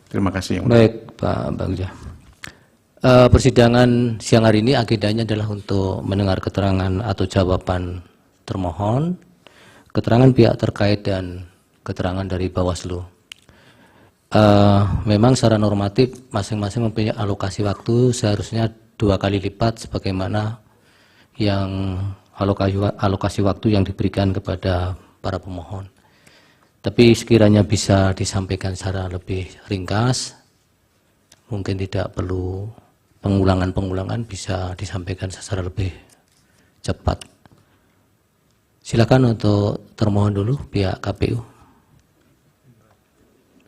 Terima kasih. Yang mulia. Baik, Pak Bagja. Persidangan siang hari ini agendanya adalah untuk mendengar keterangan atau jawaban termohon, keterangan pihak terkait dan keterangan dari Bawaslu. Memang secara normatif masing-masing mempunyai alokasi waktu seharusnya 2 kali lipat sebagaimana yang alokasi waktu yang diberikan kepada para pemohon. Tapi sekiranya bisa disampaikan secara lebih ringkas, mungkin tidak perlu pengulangan bisa disampaikan secara lebih cepat. Silakan untuk termohon dulu pihak KPU.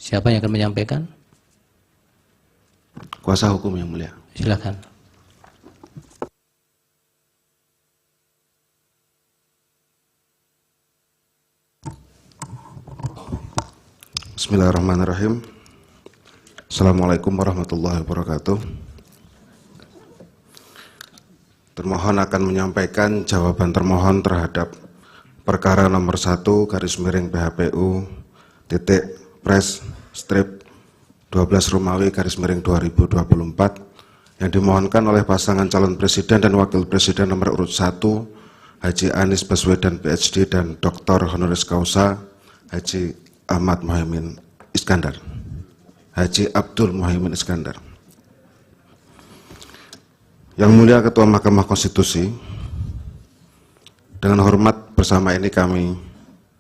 Siapa yang akan menyampaikan? Kuasa hukum yang mulia. Silakan. Bismillahirrahmanirrahim. Assalamualaikum warahmatullahi wabarakatuh. Termohon akan menyampaikan jawaban termohon terhadap perkara nomor 1 /PHPU titik pres strip 12 Romawi /2024 yang dimohonkan oleh pasangan calon presiden dan wakil presiden nomor urut 1 Haji Anies Baswedan PhD dan Dr. Honoris Causa Haji Ahmad Muhaimin Iskandar, Haji Abdul Muhaimin Iskandar. Yang mulia Ketua Mahkamah Konstitusi, dengan hormat bersama ini kami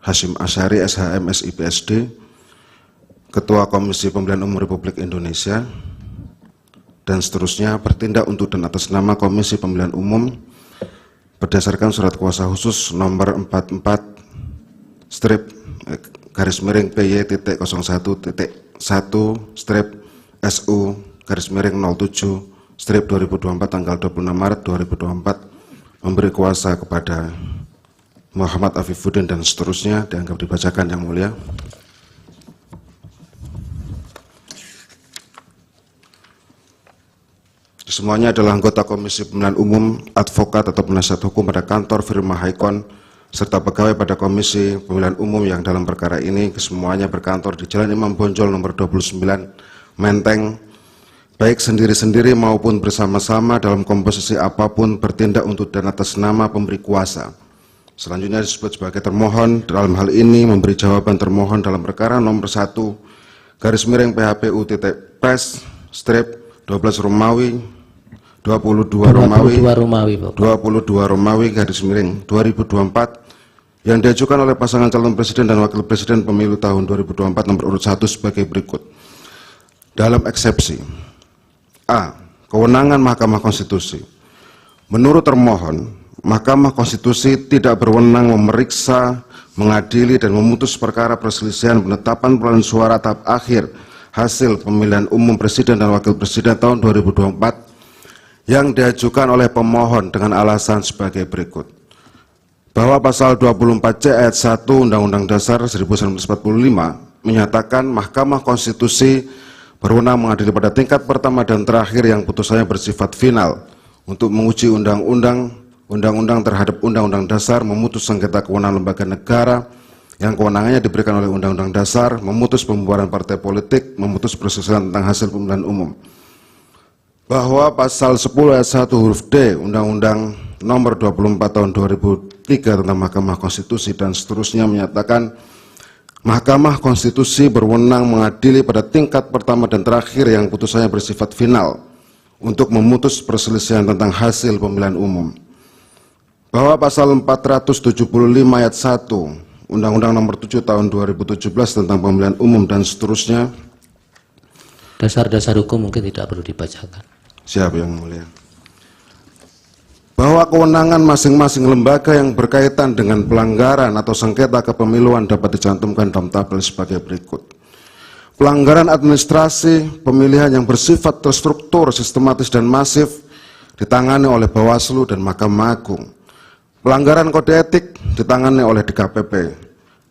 Hasyim Asyari SHM SI PSD, Ketua Komisi Pemilihan Umum Republik Indonesia, dan seterusnya bertindak untuk dan atas nama Komisi Pemilihan Umum berdasarkan surat kuasa khusus nomor 44-1/SU-07/2024 tanggal 26 Maret 2024 memberi kuasa kepada Muhammad Afifuddin dan seterusnya dianggap dibacakan yang mulia. Semuanya adalah anggota Komisi Pemilihan Umum, advokat atau penasihat hukum pada kantor firma Haikon, serta pegawai pada Komisi Pemilihan Umum yang dalam perkara ini kesemuanya berkantor di Jalan Imam Bonjol nomor 29, Menteng, baik sendiri-sendiri maupun bersama-sama dalam komposisi apapun bertindak untuk dan atas nama pemberi kuasa. Selanjutnya disebut sebagai termohon dalam hal ini memberi jawaban termohon dalam perkara nomor 1 /PHPU titik pres strip 12 Romawi 22 Romawi /2024 yang diajukan oleh pasangan calon presiden dan wakil presiden pemilu tahun 2024 nomor urut 1 sebagai berikut. Dalam eksepsi A. Kewenangan Mahkamah Konstitusi. Menurut termohon, Mahkamah Konstitusi tidak berwenang memeriksa, mengadili dan memutus perkara perselisihan penetapan perolehan suara tahap akhir hasil pemilihan umum presiden dan wakil presiden tahun 2024 yang diajukan oleh pemohon dengan alasan sebagai berikut. Bahwa pasal 24C ayat 1 Undang-Undang Dasar 1945 menyatakan Mahkamah Konstitusi berwenang mengadili pada tingkat pertama dan terakhir yang putusannya bersifat final untuk menguji undang-undang terhadap Undang-Undang Dasar, memutus sengketa kewenangan lembaga negara yang kewenangannya diberikan oleh Undang-Undang Dasar, memutus pembubaran partai politik, memutus perselisihan tentang hasil pemilihan umum. Bahwa pasal 10 ayat 1 huruf D Undang-Undang nomor 24 tahun 2003 tentang Mahkamah Konstitusi dan seterusnya menyatakan Mahkamah Konstitusi berwenang mengadili pada tingkat pertama dan terakhir yang putusannya bersifat final untuk memutus perselisihan tentang hasil pemilihan umum. Bahwa pasal 475 ayat 1 Undang-Undang nomor 7 tahun 2017 tentang pemilihan umum dan seterusnya. Dasar-dasar hukum mungkin tidak perlu dibacakan. Siap yang mulia. Bahwa kewenangan masing-masing lembaga yang berkaitan dengan pelanggaran atau sengketa kepemiluan dapat dicantumkan dalam tabel sebagai berikut. Pelanggaran administrasi pemilihan yang bersifat terstruktur, sistematis dan masif ditangani oleh Bawaslu dan Mahkamah Agung. Pelanggaran kode etik ditangani oleh DKPP.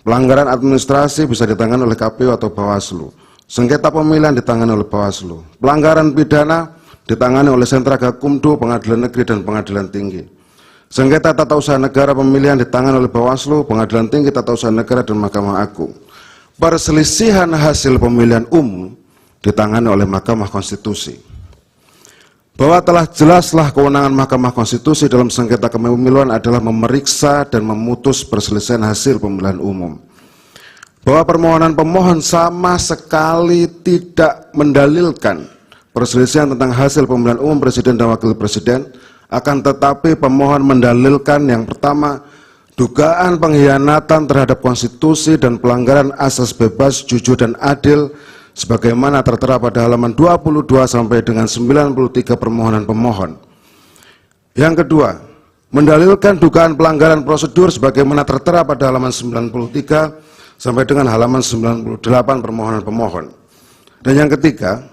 Pelanggaran administrasi bisa ditangani oleh KPU atau Bawaslu. Sengketa pemilihan ditangani oleh Bawaslu. Pelanggaran pidana ditangani oleh Sentra Gakumdu, Pengadilan Negeri dan Pengadilan Tinggi. Sengketa tata usaha negara pemilihan ditangani oleh Bawaslu, Pengadilan Tinggi, Tata Usaha Negara dan Mahkamah Agung. Perselisihan hasil pemilihan umum ditangani oleh Mahkamah Konstitusi. Bahwa telah jelaslah kewenangan Mahkamah Konstitusi dalam sengketa kepemiluan adalah memeriksa dan memutus perselisihan hasil pemilihan umum. Bahwa permohonan pemohon sama sekali tidak mendalilkan perselisihan tentang hasil pemilihan umum presiden dan wakil presiden, akan tetapi pemohon mendalilkan yang pertama, dugaan pengkhianatan terhadap konstitusi dan pelanggaran asas bebas, jujur, dan adil sebagaimana tertera pada halaman 22 sampai dengan 93 permohonan pemohon. Yang kedua, mendalilkan dugaan pelanggaran prosedur sebagaimana tertera pada halaman 93 sampai dengan halaman 98 permohonan pemohon. Dan yang ketiga,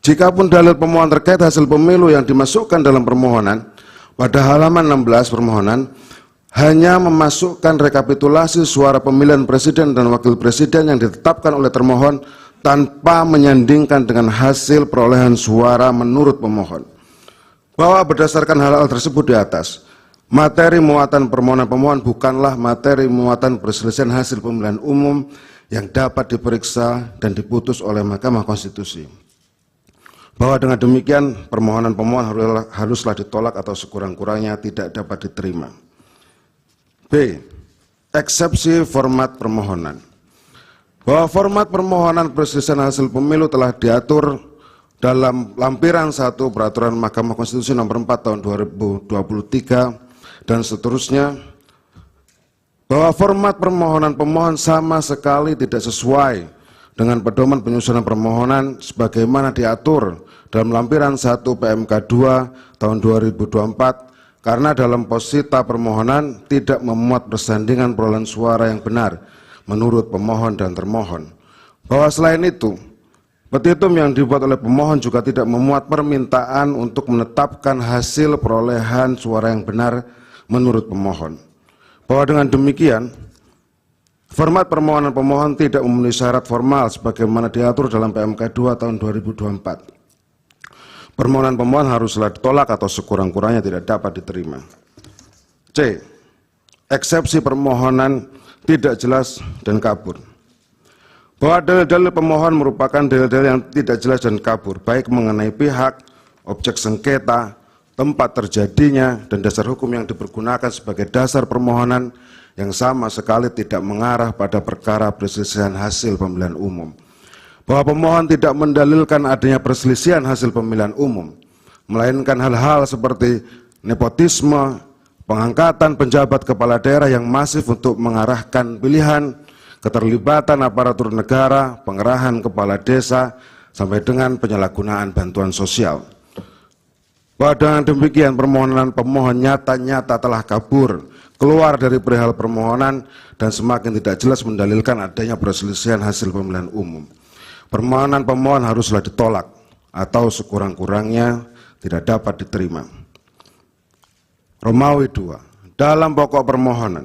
jikapun dalil pemohon terkait hasil pemilu yang dimasukkan dalam permohonan pada halaman 16 permohonan hanya memasukkan rekapitulasi suara pemilihan presiden dan wakil presiden yang ditetapkan oleh termohon tanpa menyandingkan dengan hasil perolehan suara menurut pemohon. Bahwa berdasarkan hal-hal tersebut di atas, materi muatan permohonan pemohon bukanlah materi muatan perselisihan hasil pemilihan umum yang dapat diperiksa dan diputus oleh Mahkamah Konstitusi. Bahwa dengan demikian permohonan pemohon haruslah ditolak atau sekurang-kurangnya tidak dapat diterima. B. Eksepsi format permohonan. Bahwa format permohonan perselisihan hasil pemilu telah diatur dalam lampiran 1 Peraturan Mahkamah Konstitusi nomor 4 tahun 2023 dan seterusnya, bahwa format permohonan pemohon sama sekali tidak sesuai dengan pedoman penyusunan permohonan sebagaimana diatur dalam lampiran 1 PMK 2 tahun 2024 karena dalam posita permohonan tidak memuat persandingan perolehan suara yang benar menurut pemohon dan termohon. Bahwa selain itu, petitum yang dibuat oleh pemohon juga tidak memuat permintaan untuk menetapkan hasil perolehan suara yang benar menurut pemohon. Bahwa dengan demikian, format permohonan pemohon tidak memenuhi syarat formal sebagaimana diatur dalam PMK 2 tahun 2024. Permohonan pemohon haruslah ditolak atau sekurang-kurangnya tidak dapat diterima. C. Eksepsi permohonan tidak jelas dan kabur. Bahwa dalil-dalil pemohon merupakan dalil-dalil yang tidak jelas dan kabur, baik mengenai pihak, objek sengketa, tempat terjadinya, dan dasar hukum yang dipergunakan sebagai dasar permohonan yang sama sekali tidak mengarah pada perkara perselisihan hasil pemilihan umum. Bahwa pemohon tidak mendalilkan adanya perselisihan hasil pemilihan umum, melainkan hal-hal seperti nepotisme, pengangkatan penjabat kepala daerah yang masif untuk mengarahkan pilihan, keterlibatan aparatur negara, pengerahan kepala desa, sampai dengan penyalahgunaan bantuan sosial. Bahwa dengan demikian permohonan pemohon nyata-nyata telah kabur, keluar dari perihal permohonan, dan semakin tidak jelas mendalilkan adanya perselisihan hasil pemilihan umum. Permohonan pemohon haruslah ditolak atau sekurang-kurangnya tidak dapat diterima. Romawi 2. Dalam pokok permohonan,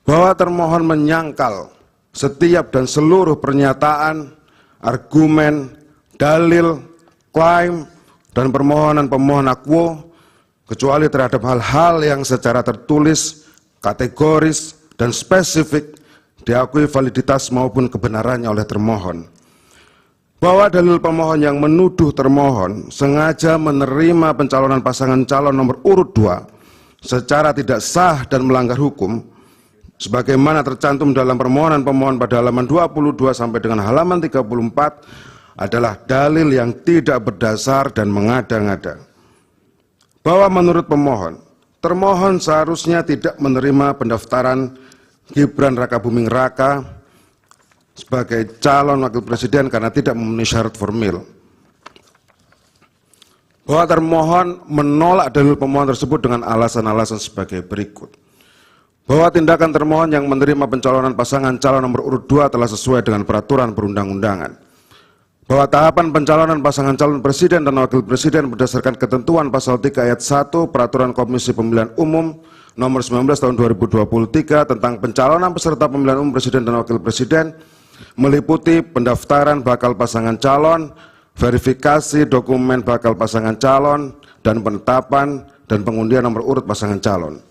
bahwa termohon menyangkal setiap dan seluruh pernyataan, argumen, dalil, klaim, dan permohonan pemohon akuo, kecuali terhadap hal-hal yang secara tertulis, kategoris, dan spesifik diakui validitas maupun kebenarannya oleh termohon. Bahwa dalil pemohon yang menuduh termohon sengaja menerima pencalonan pasangan calon nomor urut 2 secara tidak sah dan melanggar hukum, sebagaimana tercantum dalam permohonan pemohon pada halaman 22 sampai dengan halaman 34, adalah dalil yang tidak berdasar dan mengada-ngada. Bahwa menurut pemohon, termohon seharusnya tidak menerima pendaftaran Gibran Rakabuming Raka sebagai calon wakil presiden karena tidak memenuhi syarat formil. Bahwa termohon menolak dalil pemohon tersebut dengan alasan-alasan sebagai berikut. Bahwa tindakan termohon yang menerima pencalonan pasangan calon nomor urut 2 telah sesuai dengan peraturan perundang-undangan. Bahwa tahapan pencalonan pasangan calon presiden dan wakil presiden berdasarkan ketentuan pasal 3 ayat 1 Peraturan Komisi Pemilihan Umum nomor 19 tahun 2023 tentang pencalonan peserta pemilihan umum presiden dan wakil presiden meliputi pendaftaran bakal pasangan calon, verifikasi dokumen bakal pasangan calon, dan penetapan dan pengundian nomor urut pasangan calon.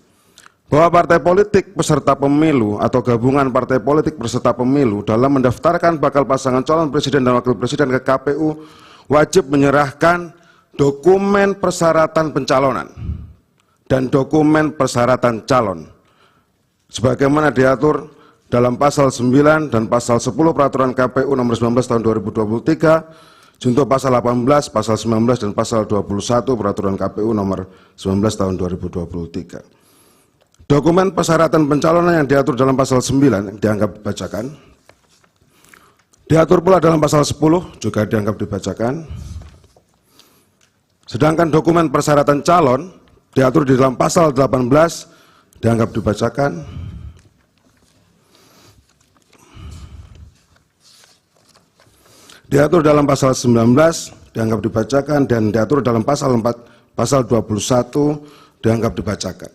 bahwa partai politik peserta pemilu atau gabungan partai politik peserta pemilu dalam mendaftarkan bakal pasangan calon presiden dan wakil presiden ke KPU wajib menyerahkan dokumen persyaratan pencalonan dan dokumen persyaratan calon sebagaimana diatur dalam pasal 9 dan pasal 10 peraturan KPU nomor 19 tahun 2023, junto pasal 18, pasal 19 dan pasal 21 peraturan KPU nomor 19 tahun 2023. Dokumen persyaratan pencalonan yang diatur dalam pasal 9 dianggap dibacakan. Diatur pula dalam pasal 10 juga dianggap dibacakan. Sedangkan dokumen persyaratan calon diatur di dalam pasal 18 dianggap dibacakan. Diatur dalam pasal 19 dianggap dibacakan dan diatur dalam pasal 4 pasal 21 dianggap dibacakan.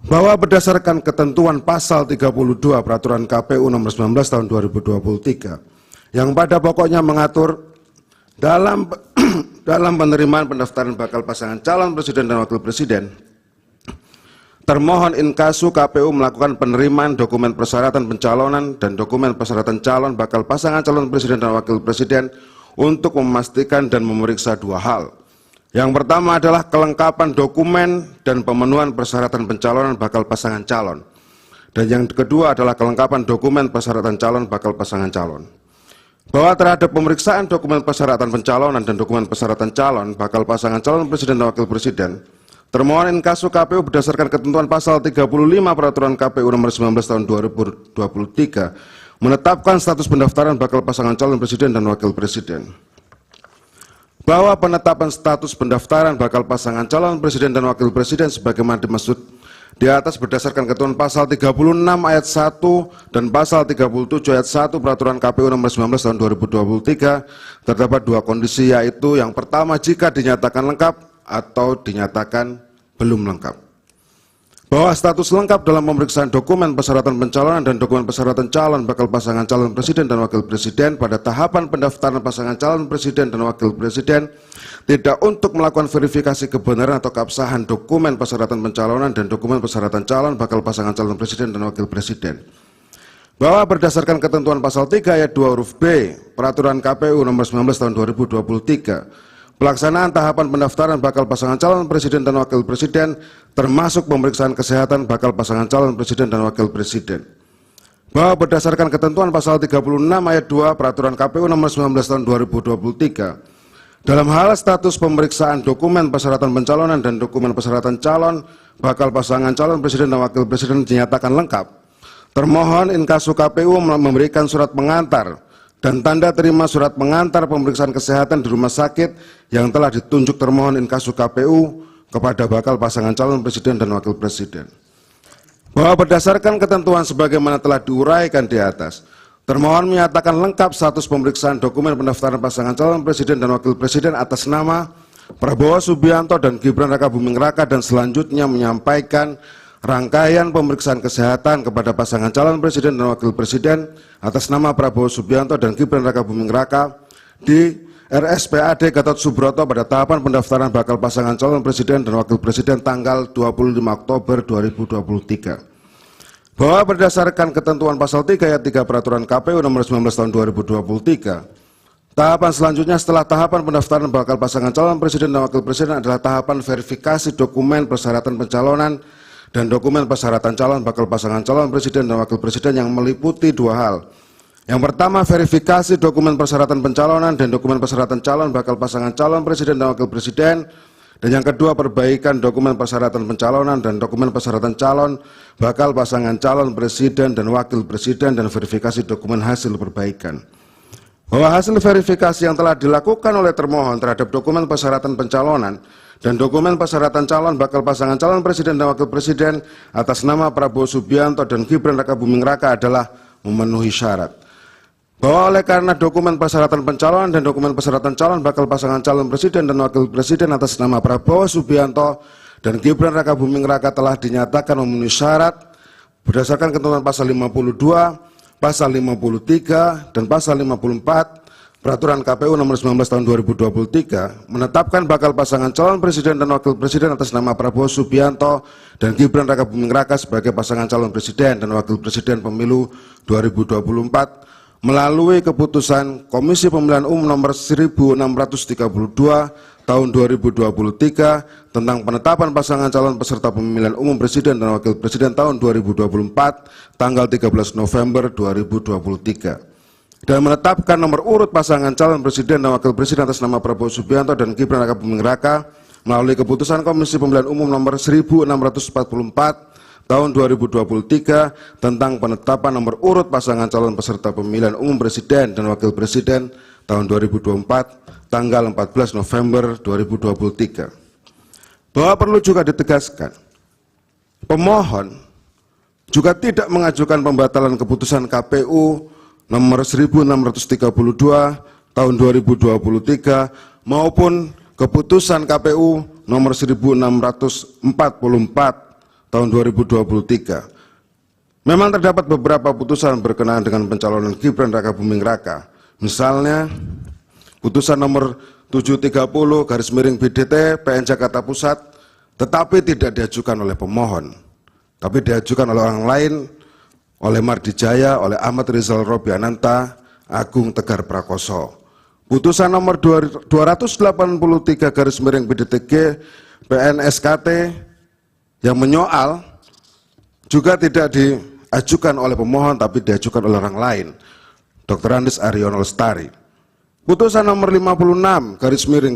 Bahwa berdasarkan ketentuan pasal 32 peraturan KPU nomor 19 tahun 2023 yang pada pokoknya mengatur dalam penerimaan pendaftaran bakal pasangan calon presiden dan wakil presiden, termohon inkasu KPU melakukan penerimaan dokumen persyaratan pencalonan dan dokumen persyaratan calon bakal pasangan calon presiden dan wakil presiden untuk memastikan dan memeriksa dua hal. Yang pertama adalah kelengkapan dokumen dan pemenuhan persyaratan pencalonan bakal pasangan calon. Dan yang kedua adalah kelengkapan dokumen persyaratan calon bakal pasangan calon. Bahwa terhadap pemeriksaan dokumen persyaratan pencalonan dan dokumen persyaratan calon bakal pasangan calon presiden dan wakil presiden, termohon inkasu KPU berdasarkan ketentuan pasal 35 peraturan KPU nomor 19 tahun 2023 menetapkan status pendaftaran bakal pasangan calon presiden dan wakil presiden. Bahwa penetapan status pendaftaran bakal pasangan calon presiden dan wakil presiden sebagaimana dimaksud di atas berdasarkan ketentuan pasal 36 ayat 1 dan pasal 37 ayat 1 peraturan KPU nomor 19 tahun 2023 terdapat dua kondisi, yaitu yang pertama jika dinyatakan lengkap atau dinyatakan belum lengkap. Bahwa status lengkap dalam pemeriksaan dokumen persyaratan pencalonan dan dokumen persyaratan calon bakal pasangan calon presiden dan wakil presiden pada tahapan pendaftaran pasangan calon presiden dan wakil presiden tidak untuk melakukan verifikasi kebenaran atau keabsahan dokumen persyaratan pencalonan dan dokumen persyaratan calon bakal pasangan calon presiden dan wakil presiden. Bahwa berdasarkan ketentuan pasal 3 ayat 2 huruf B peraturan KPU nomor 19 tahun 2023, pelaksanaan tahapan pendaftaran bakal pasangan calon presiden dan wakil presiden termasuk pemeriksaan kesehatan bakal pasangan calon presiden dan wakil presiden. Bahwa berdasarkan ketentuan pasal 36 ayat 2 peraturan KPU nomor 19 tahun 2023 dalam hal status pemeriksaan dokumen persyaratan pencalonan dan dokumen persyaratan calon bakal pasangan calon presiden dan wakil presiden dinyatakan lengkap, termohon inkasu KPU memberikan surat pengantar dan tanda terima surat pengantar pemeriksaan kesehatan di rumah sakit yang telah ditunjuk termohon inkasu KPU kepada bakal pasangan calon presiden dan wakil presiden. Bahwa berdasarkan ketentuan sebagaimana telah diuraikan di atas, termohon menyatakan lengkap status pemeriksaan dokumen pendaftaran pasangan calon presiden dan wakil presiden atas nama Prabowo Subianto dan Gibran Rakabuming Raka, dan selanjutnya menyampaikan rangkaian pemeriksaan kesehatan kepada pasangan calon presiden dan wakil presiden atas nama Prabowo Subianto dan Gibran Rakabuming Raka di RSPAD Gatot Subroto pada tahapan pendaftaran bakal pasangan calon presiden dan wakil presiden tanggal 25 Oktober 2023. Bahwa berdasarkan ketentuan pasal 3 ayat 3 peraturan KPU nomor 19 tahun 2023, tahapan selanjutnya setelah tahapan pendaftaran bakal pasangan calon presiden dan wakil presiden adalah tahapan verifikasi dokumen persyaratan pencalonan dan dokumen persyaratan calon bakal pasangan calon presiden dan wakil presiden yang meliputi dua hal. Yang pertama, verifikasi dokumen persyaratan pencalonan dan dokumen persyaratan calon bakal pasangan calon presiden dan wakil presiden. Dan yang kedua, perbaikan dokumen persyaratan pencalonan dan dokumen persyaratan calon bakal pasangan calon presiden dan wakil presiden dan verifikasi dokumen hasil perbaikan. Bahwa hasil verifikasi yang telah dilakukan oleh termohon terhadap dokumen persyaratan pencalonan dan dokumen persyaratan calon bakal pasangan calon presiden dan wakil presiden atas nama Prabowo Subianto dan Gibran Rakabuming Raka adalah memenuhi syarat. Bahwa oleh karena dokumen persyaratan pencalonan dan dokumen persyaratan calon bakal pasangan calon presiden dan wakil presiden atas nama Prabowo Subianto dan Gibran Rakabuming Raka telah dinyatakan memenuhi syarat berdasarkan ketentuan pasal 52, pasal 53, dan pasal 54 Peraturan KPU nomor 19 tahun 2023 menetapkan bakal pasangan calon presiden dan wakil presiden atas nama Prabowo Subianto dan Gibran Raka Buming Raka sebagai pasangan calon presiden dan wakil presiden pemilu 2024 melalui keputusan Komisi Pemilihan Umum nomor 1632 tahun 2023 tentang penetapan pasangan calon peserta pemilihan umum presiden dan wakil presiden tahun 2024 tanggal 13 November 2023. Dan menetapkan nomor urut pasangan calon presiden dan wakil presiden atas nama Prabowo Subianto dan Gibran Raka Buming Raka melalui keputusan Komisi Pemilihan Umum nomor 1644 tahun 2023 tentang penetapan nomor urut pasangan calon peserta pemilihan umum presiden dan wakil presiden tahun 2024 tanggal 14 November 2023. Bahwa perlu juga ditegaskan, pemohon juga tidak mengajukan pembatalan keputusan KPU nomor 1632 tahun 2023 maupun keputusan KPU nomor 1644 tahun 2023. Memang terdapat beberapa putusan berkenaan dengan pencalonan Gibran Raka Buming Raka. Misalnya putusan nomor 730 /BDT PN Jakarta Pusat, tetapi tidak diajukan oleh pemohon, tapi diajukan oleh orang lain, oleh Mardi Jaya, oleh Ahmad Rizal Robi Ananta, Agung Tegar Prakoso. Putusan nomor 283 /BDTG PN SKT yang menyoal juga tidak diajukan oleh pemohon tapi diajukan oleh orang lain, Dr. Andes Aryono Lestari. Putusan nomor 56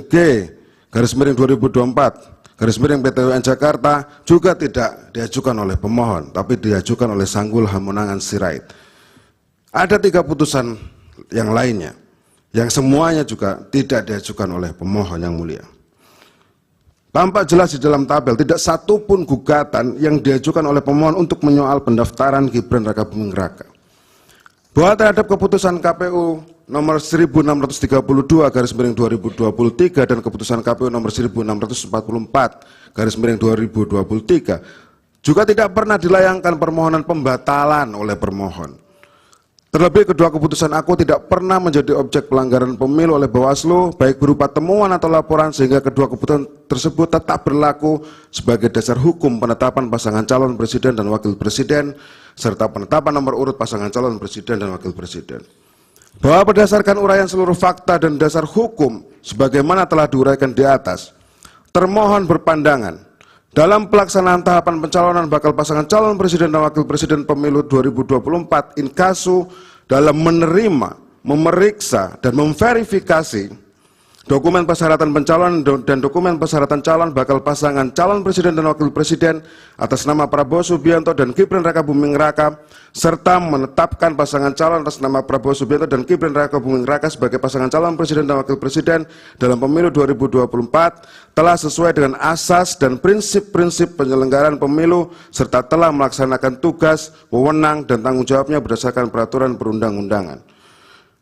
/G /2024 /PTWN Jakarta juga tidak diajukan oleh pemohon, tapi diajukan oleh Sanggul Hamonangan Sirait. Ada 3 putusan yang lainnya, yang semuanya juga tidak diajukan oleh pemohon yang mulia. Tampak jelas di dalam tabel, tidak satu pun gugatan yang diajukan oleh pemohon untuk menyoal pendaftaran Gibran Raka Buming Raka. Bahwa terhadap keputusan KPU nomor 1632 /2023 dan keputusan KPU nomor 1644 /2023 juga tidak pernah dilayangkan permohonan pembatalan oleh permohon. Terlebih kedua keputusan aku tidak pernah menjadi objek pelanggaran pemilu oleh Bawaslu, baik berupa temuan atau laporan, sehingga kedua keputusan tersebut tetap berlaku sebagai dasar hukum penetapan pasangan calon presiden dan wakil presiden, serta penetapan nomor urut pasangan calon presiden dan wakil presiden. Bahwa berdasarkan uraian seluruh fakta dan dasar hukum sebagaimana telah diuraikan di atas, termohon berpandangan dalam pelaksanaan tahapan pencalonan bakal pasangan calon presiden dan wakil presiden pemilu 2024 inkasu dalam menerima, memeriksa, dan memverifikasi dokumen persyaratan pencalonan dan dokumen persyaratan calon bakal pasangan calon presiden dan wakil presiden atas nama Prabowo Subianto dan Gibran Raka Buming Raka, serta menetapkan pasangan calon atas nama Prabowo Subianto dan Gibran Raka Buming Raka sebagai pasangan calon presiden dan wakil presiden dalam pemilu 2024 telah sesuai dengan asas dan prinsip-prinsip penyelenggaraan pemilu serta telah melaksanakan tugas, wewenang, dan tanggung jawabnya berdasarkan peraturan perundang-undangan.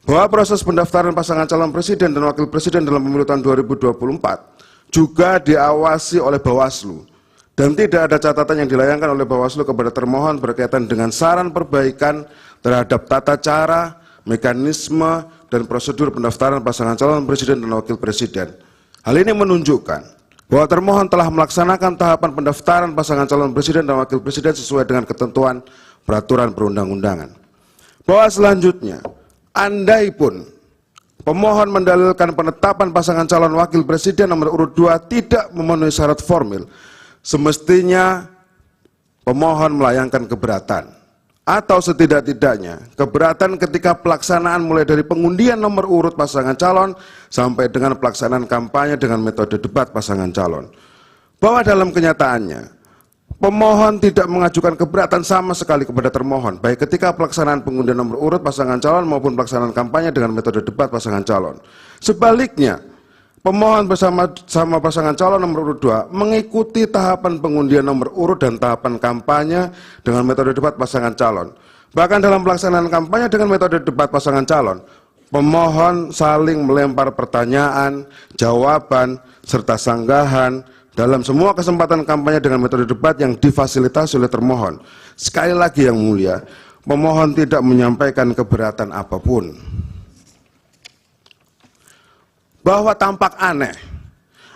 Bahwa proses pendaftaran pasangan calon presiden dan wakil presiden dalam pemilu tahun 2024 juga diawasi oleh Bawaslu dan tidak ada catatan yang dilayangkan oleh Bawaslu kepada termohon berkaitan dengan saran perbaikan terhadap tata cara, mekanisme, dan prosedur pendaftaran pasangan calon presiden dan wakil presiden. Hal ini menunjukkan bahwa termohon telah melaksanakan tahapan pendaftaran pasangan calon presiden dan wakil presiden sesuai dengan ketentuan peraturan perundang-undangan. Bahwa selanjutnya, andai pun pemohon mendalilkan penetapan pasangan calon wakil presiden nomor urut 2 tidak memenuhi syarat formil, semestinya pemohon melayangkan keberatan atau setidak-tidaknya keberatan ketika pelaksanaan mulai dari pengundian nomor urut pasangan calon sampai dengan pelaksanaan kampanye dengan metode debat pasangan calon. Bahwa dalam kenyataannya pemohon tidak mengajukan keberatan sama sekali kepada termohon, baik ketika pelaksanaan pengundian nomor urut pasangan calon maupun pelaksanaan kampanye dengan metode debat pasangan calon. Sebaliknya, pemohon bersama pasangan calon nomor urut 2 mengikuti tahapan pengundian nomor urut dan tahapan kampanye dengan metode debat pasangan calon. Bahkan dalam pelaksanaan kampanye dengan metode debat pasangan calon, pemohon saling melempar pertanyaan, jawaban, serta sanggahan dalam semua kesempatan kampanye dengan metode debat yang difasilitasi oleh termohon. Sekali lagi yang mulia, pemohon tidak menyampaikan keberatan apapun. bahwa tampak aneh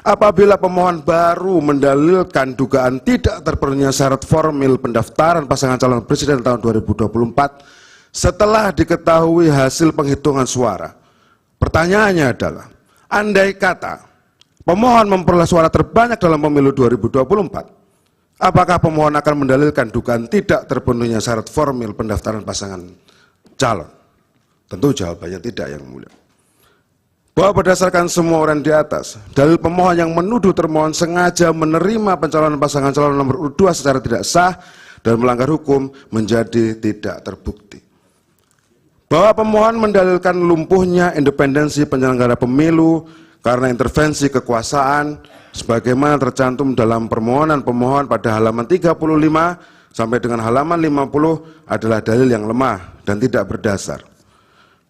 apabila pemohon baru mendalilkan dugaan tidak terpenuhinya syarat formil pendaftaran pasangan calon presiden tahun 2024 setelah diketahui hasil penghitungan suara. Pertanyaannya adalah, andai kata pemohon memperoleh suara terbanyak dalam pemilu 2024, apakah pemohon akan mendalilkan dugaan tidak terpenuhinya syarat formil pendaftaran pasangan calon? Tentu jawabannya tidak, Yang Mulia. Bahwa berdasarkan semua orang di atas, dalil pemohon yang menuduh termohon sengaja menerima pencalonan pasangan calon nomor urut 2 secara tidak sah dan melanggar hukum menjadi tidak terbukti. Bahwa pemohon mendalilkan lumpuhnya independensi penyelenggara pemilu karena intervensi kekuasaan sebagaimana tercantum dalam permohonan pemohon pada halaman 35 sampai dengan halaman 50 adalah dalil yang lemah dan tidak berdasar.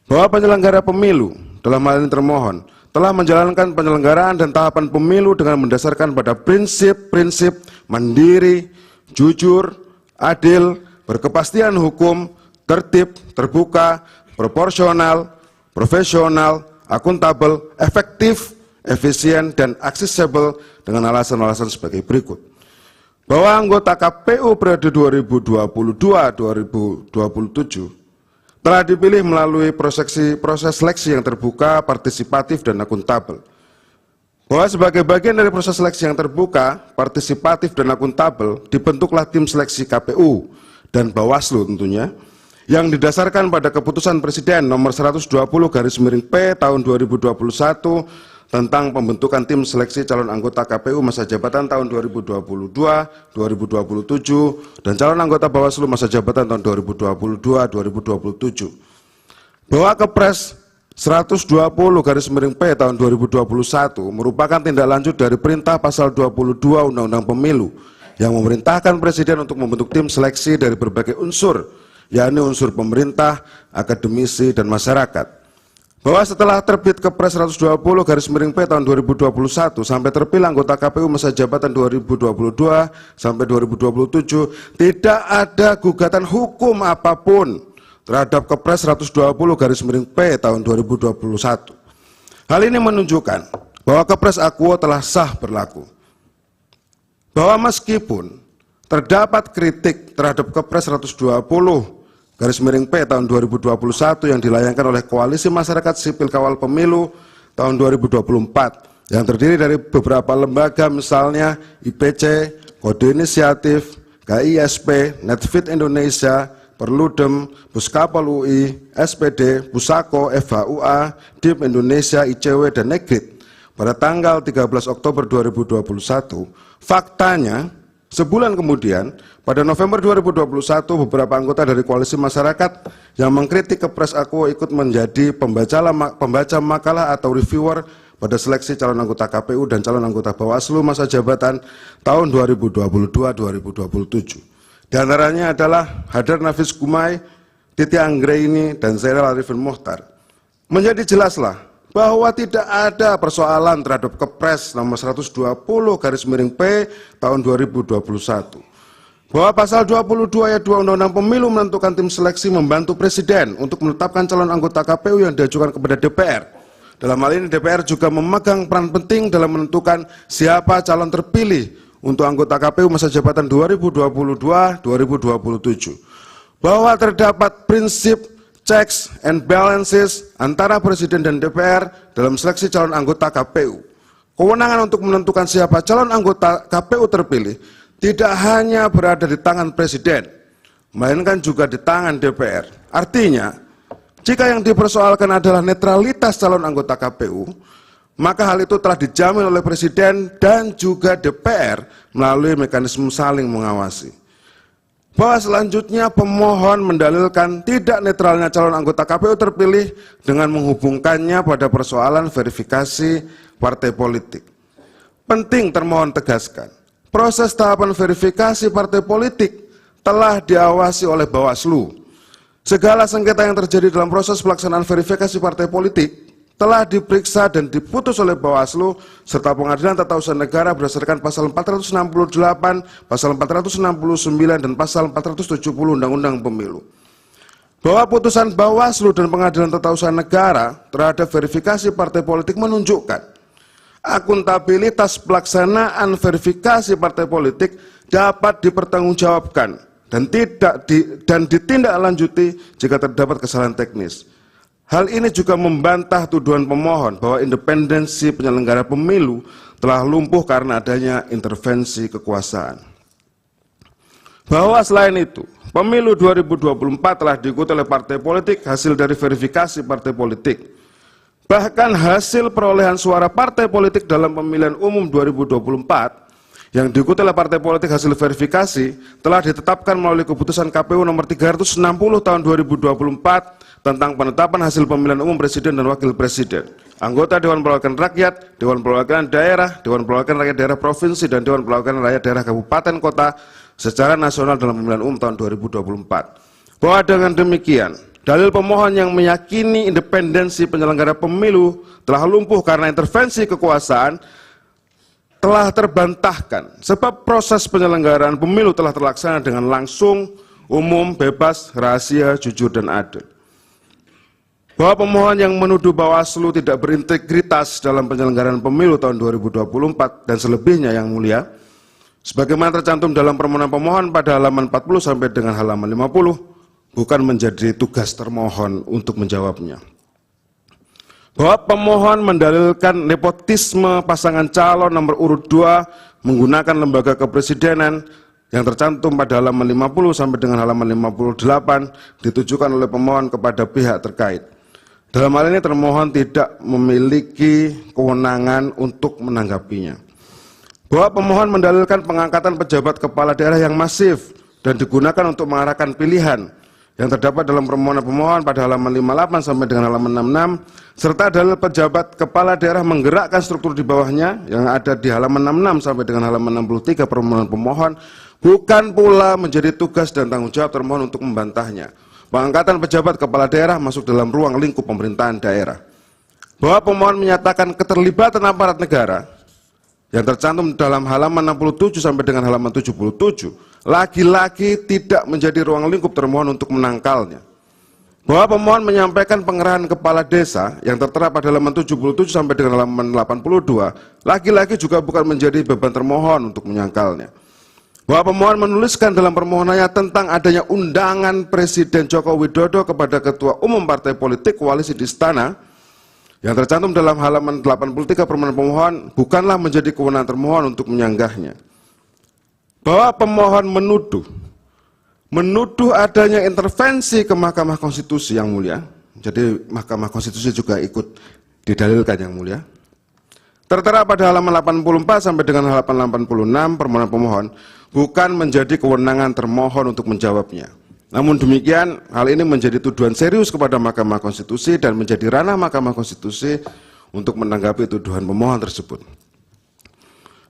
Bahwa penyelenggara pemilu dalam hal ini termohon telah menjalankan penyelenggaraan dan tahapan pemilu dengan mendasarkan pada prinsip-prinsip mandiri, jujur, adil, berkepastian hukum, tertib, terbuka, proporsional, profesional, akuntabel, efektif, efisien, dan aksesibel dengan alasan-alasan sebagai berikut. Bahwa anggota KPU periode 2022-2027 telah dipilih melalui proses seleksi yang terbuka, partisipatif, dan akuntabel. Bahwa sebagai bagian dari proses seleksi yang terbuka, partisipatif, dan akuntabel, dibentuklah tim seleksi KPU dan Bawaslu tentunya, yang didasarkan pada keputusan Presiden nomor 120/P tahun 2021 tentang pembentukan tim seleksi calon anggota KPU masa jabatan tahun 2022-2027 dan calon anggota Bawaslu masa jabatan tahun 2022-2027. Bahwa Kepres 120/P tahun 2021 merupakan tindak lanjut dari perintah pasal 22 Undang-Undang Pemilu yang memerintahkan Presiden untuk membentuk tim seleksi dari berbagai unsur, yakni unsur pemerintah, akademisi, dan masyarakat. Bahwa setelah terbit Kepres 120/P tahun 2021 sampai terpilih anggota KPU masa jabatan 2022 sampai 2027 tidak ada gugatan hukum apapun terhadap Kepres 120/P tahun 2021. Hal ini menunjukkan bahwa Kepres Akuo telah sah berlaku. Bahwa meskipun terdapat kritik terhadap Kepres 120/P tahun 2021 yang dilayangkan oleh Koalisi Masyarakat Sipil Kawal Pemilu tahun 2024 yang terdiri dari beberapa lembaga misalnya IPC, Kode Inisiatif, KISP, Netfit Indonesia, Perludem, Puskapol UI, SPD, Pusako, FHUA, DIP Indonesia, ICW, dan Negrit pada tanggal 13 Oktober 2021, faktanya sebulan kemudian, pada November 2021, beberapa anggota dari Koalisi Masyarakat yang mengkritik Kepres Akuo ikut menjadi pembaca makalah atau reviewer pada seleksi calon anggota KPU dan calon anggota Bawaslu masa jabatan tahun 2022-2027. Di antaranya adalah Hadar Nafis Gumai, Titi Anggraini, dan Zainal Arifin Mohtar. Menjadi jelaslah bahwa tidak ada persoalan terhadap Kepres nomor 120/P tahun 2021. Bahwa pasal 22 ayat 2 Undang-Undang Pemilu menentukan tim seleksi membantu Presiden untuk menetapkan calon anggota KPU yang diajukan kepada DPR. Dalam hal ini DPR juga memegang peran penting dalam menentukan siapa calon terpilih untuk anggota KPU masa jabatan 2022-2027. Bahwa terdapat prinsip checks and balances antara Presiden dan DPR dalam seleksi calon anggota KPU. Kewenangan untuk menentukan siapa calon anggota KPU terpilih tidak hanya berada di tangan Presiden, melainkan juga di tangan DPR. Artinya, jika yang dipersoalkan adalah netralitas calon anggota KPU, maka hal itu telah dijamin oleh Presiden dan juga DPR melalui mekanisme saling mengawasi. Bahwa selanjutnya pemohon mendalilkan tidak netralnya calon anggota KPU terpilih dengan menghubungkannya pada persoalan verifikasi partai politik. Penting termohon tegaskan, proses tahapan verifikasi partai politik telah diawasi oleh Bawaslu. Segala sengketa yang terjadi dalam proses pelaksanaan verifikasi partai politik telah diperiksa dan diputus oleh Bawaslu serta Pengadilan Tata Usaha Negara berdasarkan pasal 468, pasal 469, dan pasal 470 Undang-Undang Pemilu. bahwa putusan Bawaslu dan Pengadilan Tata Usaha Negara terhadap verifikasi partai politik menunjukkan akuntabilitas pelaksanaan verifikasi partai politik dapat dipertanggungjawabkan dan ditindaklanjuti jika terdapat kesalahan teknis. Hal ini juga membantah tuduhan pemohon bahwa independensi penyelenggara pemilu telah lumpuh karena adanya intervensi kekuasaan. Bahwa selain itu, pemilu 2024 telah diikuti oleh partai politik hasil dari verifikasi partai politik. Bahkan hasil perolehan suara partai politik dalam pemilihan umum 2024 yang diikuti oleh partai politik hasil verifikasi telah ditetapkan melalui keputusan KPU nomor 360 tahun 2024 tentang penetapan hasil pemilihan umum presiden dan wakil presiden, anggota Dewan Perwakilan Rakyat, Dewan Perwakilan Daerah, Dewan Perwakilan Rakyat Daerah Provinsi, dan Dewan Perwakilan Rakyat Daerah Kabupaten Kota secara nasional dalam pemilihan umum tahun 2024. Bahwa dengan demikian, dalil pemohon yang meyakini independensi penyelenggara pemilu telah lumpuh karena intervensi kekuasaan telah terbantahkan, sebab proses penyelenggaraan pemilu telah terlaksana dengan langsung, umum, bebas, rahasia, jujur, dan adil. Bahwa pemohon yang menuduh Bawaslu tidak berintegritas dalam penyelenggaraan pemilu tahun 2024 dan selebihnya yang mulia, sebagaimana tercantum dalam permohonan pemohon pada halaman 40 sampai dengan halaman 50, bukan menjadi tugas termohon untuk menjawabnya. Bahwa pemohon mendalilkan nepotisme pasangan calon nomor urut 2 menggunakan lembaga kepresidenan yang tercantum pada halaman 50 sampai dengan halaman 58 ditujukan oleh pemohon kepada pihak terkait. Dalam hal ini termohon tidak memiliki kewenangan untuk menanggapinya. Bahwa pemohon mendalilkan pengangkatan pejabat kepala daerah yang masif dan digunakan untuk mengarahkan pilihan yang terdapat dalam permohonan pemohon pada halaman 58 sampai dengan halaman 66, serta dalil pejabat kepala daerah menggerakkan struktur di bawahnya yang ada di halaman 66 sampai dengan halaman 63 permohonan pemohon, bukan pula menjadi tugas dan tanggung jawab termohon untuk membantahnya. Pengangkatan pejabat kepala daerah masuk dalam ruang lingkup pemerintahan daerah. Bahwa pemohon menyatakan keterlibatan aparat negara yang tercantum dalam halaman 67 sampai dengan halaman 77 lagi-lagi tidak menjadi ruang lingkup termohon untuk menangkalnya. Bahwa pemohon menyampaikan pengerahan kepala desa yang tertera pada halaman 77 sampai dengan halaman 82 lagi-lagi juga bukan menjadi beban termohon untuk menyangkalnya. Bahwa pemohon menuliskan dalam permohonannya tentang adanya undangan Presiden Joko Widodo kepada Ketua Umum Partai Politik Koalisi di Istana yang tercantum dalam halaman 83 permohonan pemohon bukanlah menjadi kewenangan termohon untuk menyanggahnya. Bahwa pemohon menuduh adanya intervensi ke Mahkamah Konstitusi yang mulia, jadi Mahkamah Konstitusi juga ikut didalilkan yang mulia, tertera pada halaman 84 sampai dengan halaman 86 permohonan pemohon bukan menjadi kewenangan termohon untuk menjawabnya. Namun demikian, hal ini menjadi tuduhan serius kepada Mahkamah Konstitusi dan menjadi ranah Mahkamah Konstitusi untuk menanggapi tuduhan pemohon tersebut.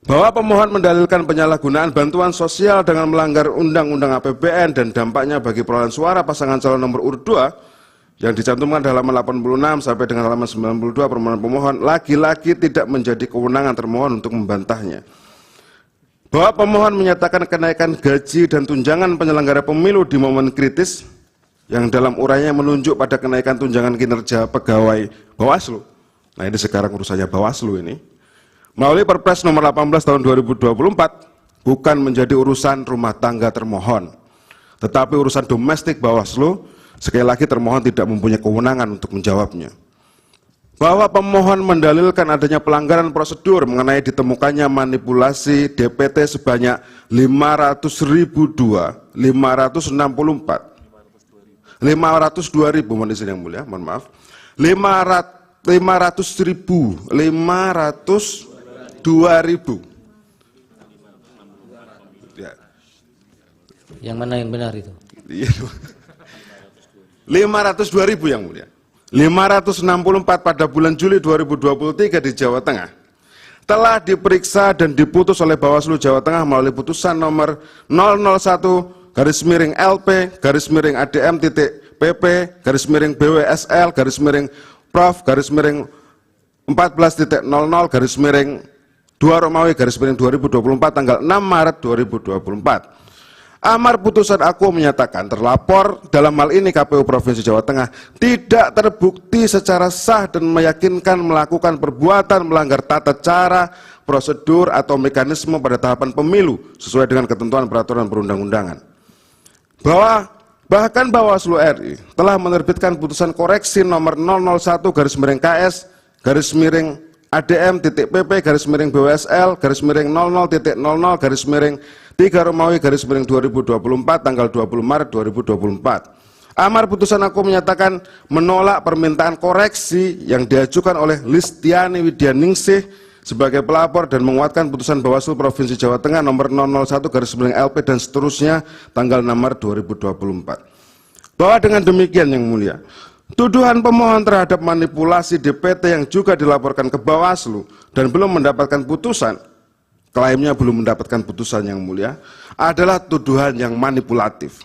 Bahwa pemohon mendalilkan penyalahgunaan bantuan sosial dengan melanggar Undang-Undang APBN dan dampaknya bagi perolehan suara pasangan calon nomor urut 2 yang dicantumkan di halaman 86 sampai dengan halaman 92 permohonan pemohon lagi-lagi tidak menjadi kewenangan termohon untuk membantahnya. Bahwa pemohon menyatakan kenaikan gaji dan tunjangan penyelenggara pemilu di momen kritis yang dalam uraiannya menunjuk pada kenaikan tunjangan kinerja pegawai Bawaslu. Nah, ini sekarang urusannya Bawaslu ini. Melalui Perpres nomor 18 tahun 2024 bukan menjadi urusan rumah tangga termohon, tetapi urusan domestik Bawaslu. Sekali lagi termohon tidak mempunyai kewenangan untuk menjawabnya. Bahwa pemohon mendalilkan adanya pelanggaran prosedur mengenai ditemukannya manipulasi DPT sebanyak 502.564. 502.000 mohon izin yang mulia, mohon maaf. 502.000. Ya. Yang mana yang benar itu? 502.000 yang mulia. 564 pada bulan Juli 2023 di Jawa Tengah telah diperiksa dan diputus oleh Bawaslu Jawa Tengah melalui putusan nomor 001-LP-BWSL-PP-Prof-14.00/2 Romawi/2024 tanggal 6 Maret 2024. Amar putusan aku menyatakan terlapor dalam hal ini KPU Provinsi Jawa Tengah tidak terbukti secara sah dan meyakinkan melakukan perbuatan melanggar tata cara, prosedur atau mekanisme pada tahapan pemilu sesuai dengan ketentuan peraturan perundang-undangan. Bahkan Bawaslu RI telah menerbitkan putusan koreksi nomor 001-BWSL-00.00/00/3 tanggal 20 Maret 2024. Amar putusan aku menyatakan menolak permintaan koreksi yang diajukan oleh Listiani Widyaningsih sebagai pelapor dan menguatkan putusan Bawaslu Provinsi Jawa Tengah nomor 001/LP dan seterusnya tanggal 6 Maret 2024. Bahwa dengan demikian yang mulia, tuduhan pemohon terhadap manipulasi DPT yang juga dilaporkan ke Bawaslu dan belum mendapatkan putusan, klaimnya belum mendapatkan putusan yang mulia, adalah tuduhan yang manipulatif.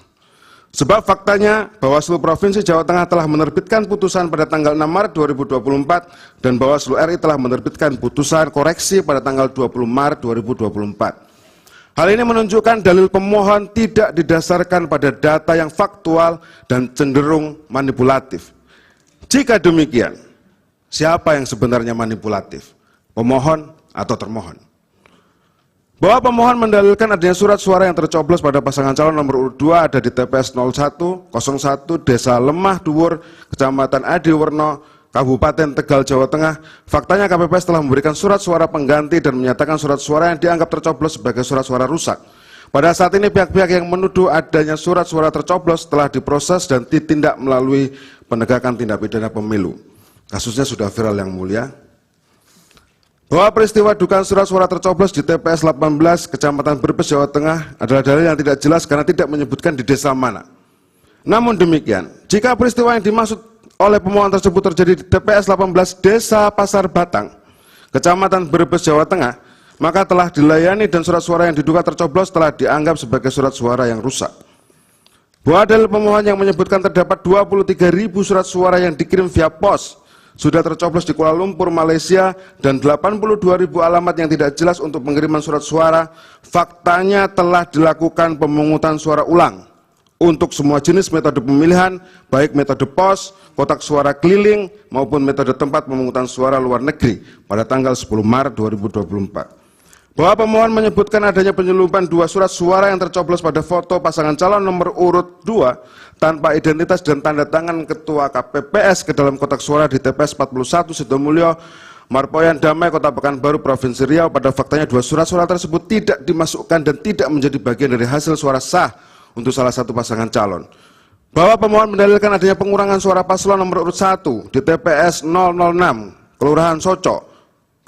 Sebab faktanya Bawaslu Provinsi Jawa Tengah telah menerbitkan putusan pada tanggal 6 Maret 2024 dan Bawaslu RI telah menerbitkan putusan koreksi pada tanggal 20 Maret 2024. Hal ini menunjukkan dalil pemohon tidak didasarkan pada data yang faktual dan cenderung manipulatif. Jika demikian, siapa yang sebenarnya manipulatif? Pemohon atau termohon? Bahwa pemohon mendalilkan adanya surat suara yang tercoblos pada pasangan calon nomor urut 2 ada di TPS 0101 Desa Lemah Dhuwur, Kecamatan Adiwerno, Kabupaten Tegal, Jawa Tengah. Faktanya KPPS telah memberikan surat suara pengganti dan menyatakan surat suara yang dianggap tercoblos sebagai surat suara rusak. Pada saat ini pihak-pihak yang menuduh adanya surat suara tercoblos telah diproses dan ditindak melalui penegakan tindak pidana pemilu. Kasusnya sudah viral yang mulia. Bahwa peristiwa dugaan surat suara tercoblos di TPS 18 Kecamatan Brebes, Jawa Tengah adalah dalil yang tidak jelas karena tidak menyebutkan di desa mana. Namun demikian, jika peristiwa yang dimaksud oleh pemohon tersebut terjadi di TPS 18 Desa Pasar Batang, Kecamatan Brebes, Jawa Tengah, maka telah dilayani dan surat suara yang diduga tercoblos telah dianggap sebagai surat suara yang rusak. Bahwa dalil pemohon yang menyebutkan terdapat 23.000 surat suara yang dikirim via pos sudah tercoblos di Kuala Lumpur, Malaysia, dan 82.000 alamat yang tidak jelas untuk pengiriman surat suara, faktanya telah dilakukan pemungutan suara ulang untuk semua jenis metode pemilihan, baik metode pos, kotak suara keliling, maupun metode tempat pemungutan suara luar negeri pada tanggal 10 Maret 2024. Bahwa pemohon menyebutkan adanya penyelundupan 2 surat suara yang tercoblos pada foto pasangan calon nomor urut 2 tanpa identitas dan tanda tangan Ketua KPPS ke dalam kotak suara di TPS 41 Sidomulyo, Marpoyan Damai, Kota Pekanbaru, Provinsi Riau. Pada faktanya 2 surat suara tersebut tidak dimasukkan dan tidak menjadi bagian dari hasil suara sah untuk salah satu pasangan calon. Bahwa pemohon mendalilkan adanya pengurangan suara paslon nomor urut 1 di TPS 006 Kelurahan Soco,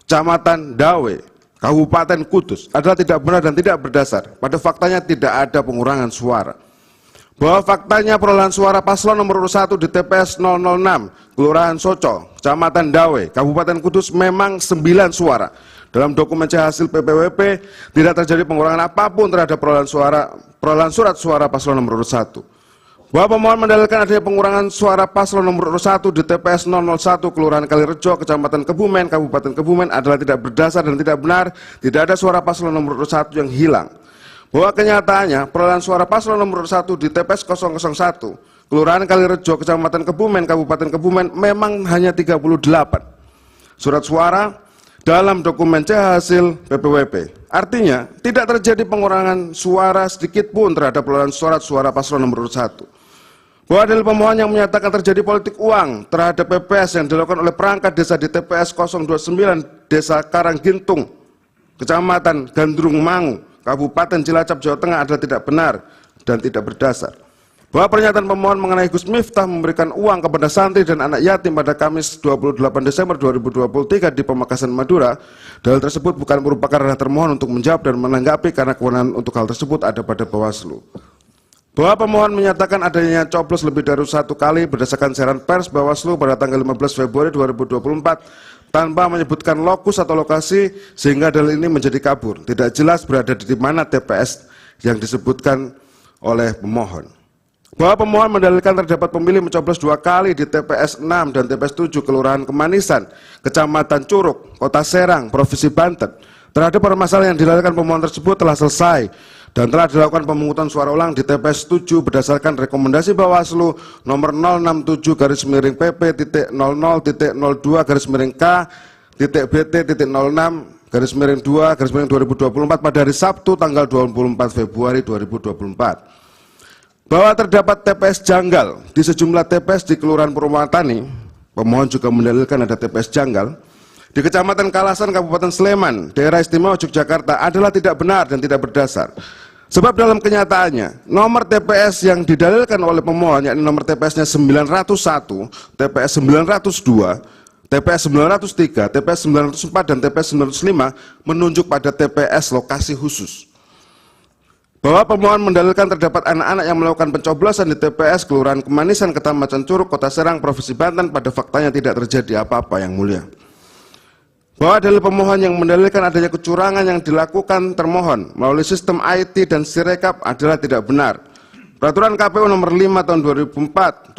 Kecamatan Dawe, Kabupaten Kudus adalah tidak benar dan tidak berdasar. Pada faktanya tidak ada pengurangan suara. Bahwa faktanya perolehan suara paslon nomor urut 1 di TPS 006 Kelurahan Soco, Kecamatan Dawe, Kabupaten Kudus memang 9 suara. Dalam dokumen C hasil PPWP tidak terjadi pengurangan apapun terhadap perolehan surat suara paslon nomor urut 1. Bahwa pemohon mendalilkan adanya pengurangan suara paslon nomor urut 1 di TPS 001 Kelurahan Kalirejo, Kecamatan Kebumen, Kabupaten Kebumen adalah tidak berdasar dan tidak benar. Tidak ada suara paslon nomor urut 1 yang hilang. Bahwa kenyataannya perolehan suara paslon nomor urut 1 di TPS 001 Kelurahan Kalirejo, Kecamatan Kebumen, Kabupaten Kebumen memang hanya 38 surat suara dalam dokumen C hasil PPWP. Artinya tidak terjadi pengurangan suara sedikit pun terhadap perolehan surat suara paslon nomor urut 1. Bahwa dalil pemohon yang menyatakan terjadi politik uang terhadap PPS yang dilakukan oleh perangkat desa di TPS 029 Desa Karanggintung, Kecamatan Gandrung Mangu, Kabupaten Cilacap, Jawa Tengah adalah tidak benar dan tidak berdasar. Bahwa pernyataan pemohon mengenai Gus Miftah memberikan uang kepada santri dan anak yatim pada Kamis 28 Desember 2023 di Pamekasan, Madura, dalil tersebut bukan merupakan ranah termohon untuk menjawab dan menanggapi karena kewenangan untuk hal tersebut ada pada Bawaslu. Bahwa pemohon menyatakan adanya coblos lebih dari 1 kali berdasarkan siaran pers Bawaslu pada tanggal 15 Februari 2024 tanpa menyebutkan lokus atau lokasi sehingga dalil ini menjadi kabur. Tidak jelas berada di mana TPS yang disebutkan oleh pemohon. Bahwa pemohon mendalilkan terdapat pemilih mencoblos 2 kali di TPS 6 dan TPS 7 Kelurahan Kemanisan, Kecamatan Curug, Kota Serang, Provinsi Banten. Terhadap permasalahan yang dilalaikan pemohon tersebut telah selesai dan telah dilakukan pemungutan suara ulang di TPS 7 berdasarkan rekomendasi Bawaslu nomor 067-K.00.bt.06-2-2024 pada hari Sabtu tanggal 24 Februari 2024. Bahwa terdapat TPS janggal di sejumlah TPS di Kelurahan Purwatani, pemohon juga mendalilkan ada TPS janggal di Kecamatan Kalasan, Kabupaten Sleman, Daerah Istimewa Yogyakarta adalah tidak benar dan tidak berdasar. Sebab dalam kenyataannya, nomor TPS yang didalilkan oleh pemohon, yakni nomor TPS-nya 901, TPS 902, TPS 903, TPS 904, dan TPS 905 menunjuk pada TPS lokasi khusus. Bahwa pemohon mendalilkan terdapat anak-anak yang melakukan pencoblosan di TPS Kelurahan Kemanisan, Kecamatan Curug, Kota Serang, Provinsi Banten, pada faktanya tidak terjadi apa-apa, Yang Mulia. Bahwa dalil pemohon yang mendalilkan adanya kecurangan yang dilakukan termohon melalui sistem IT dan Sirekap adalah tidak benar. Peraturan KPU nomor 5 tahun 2024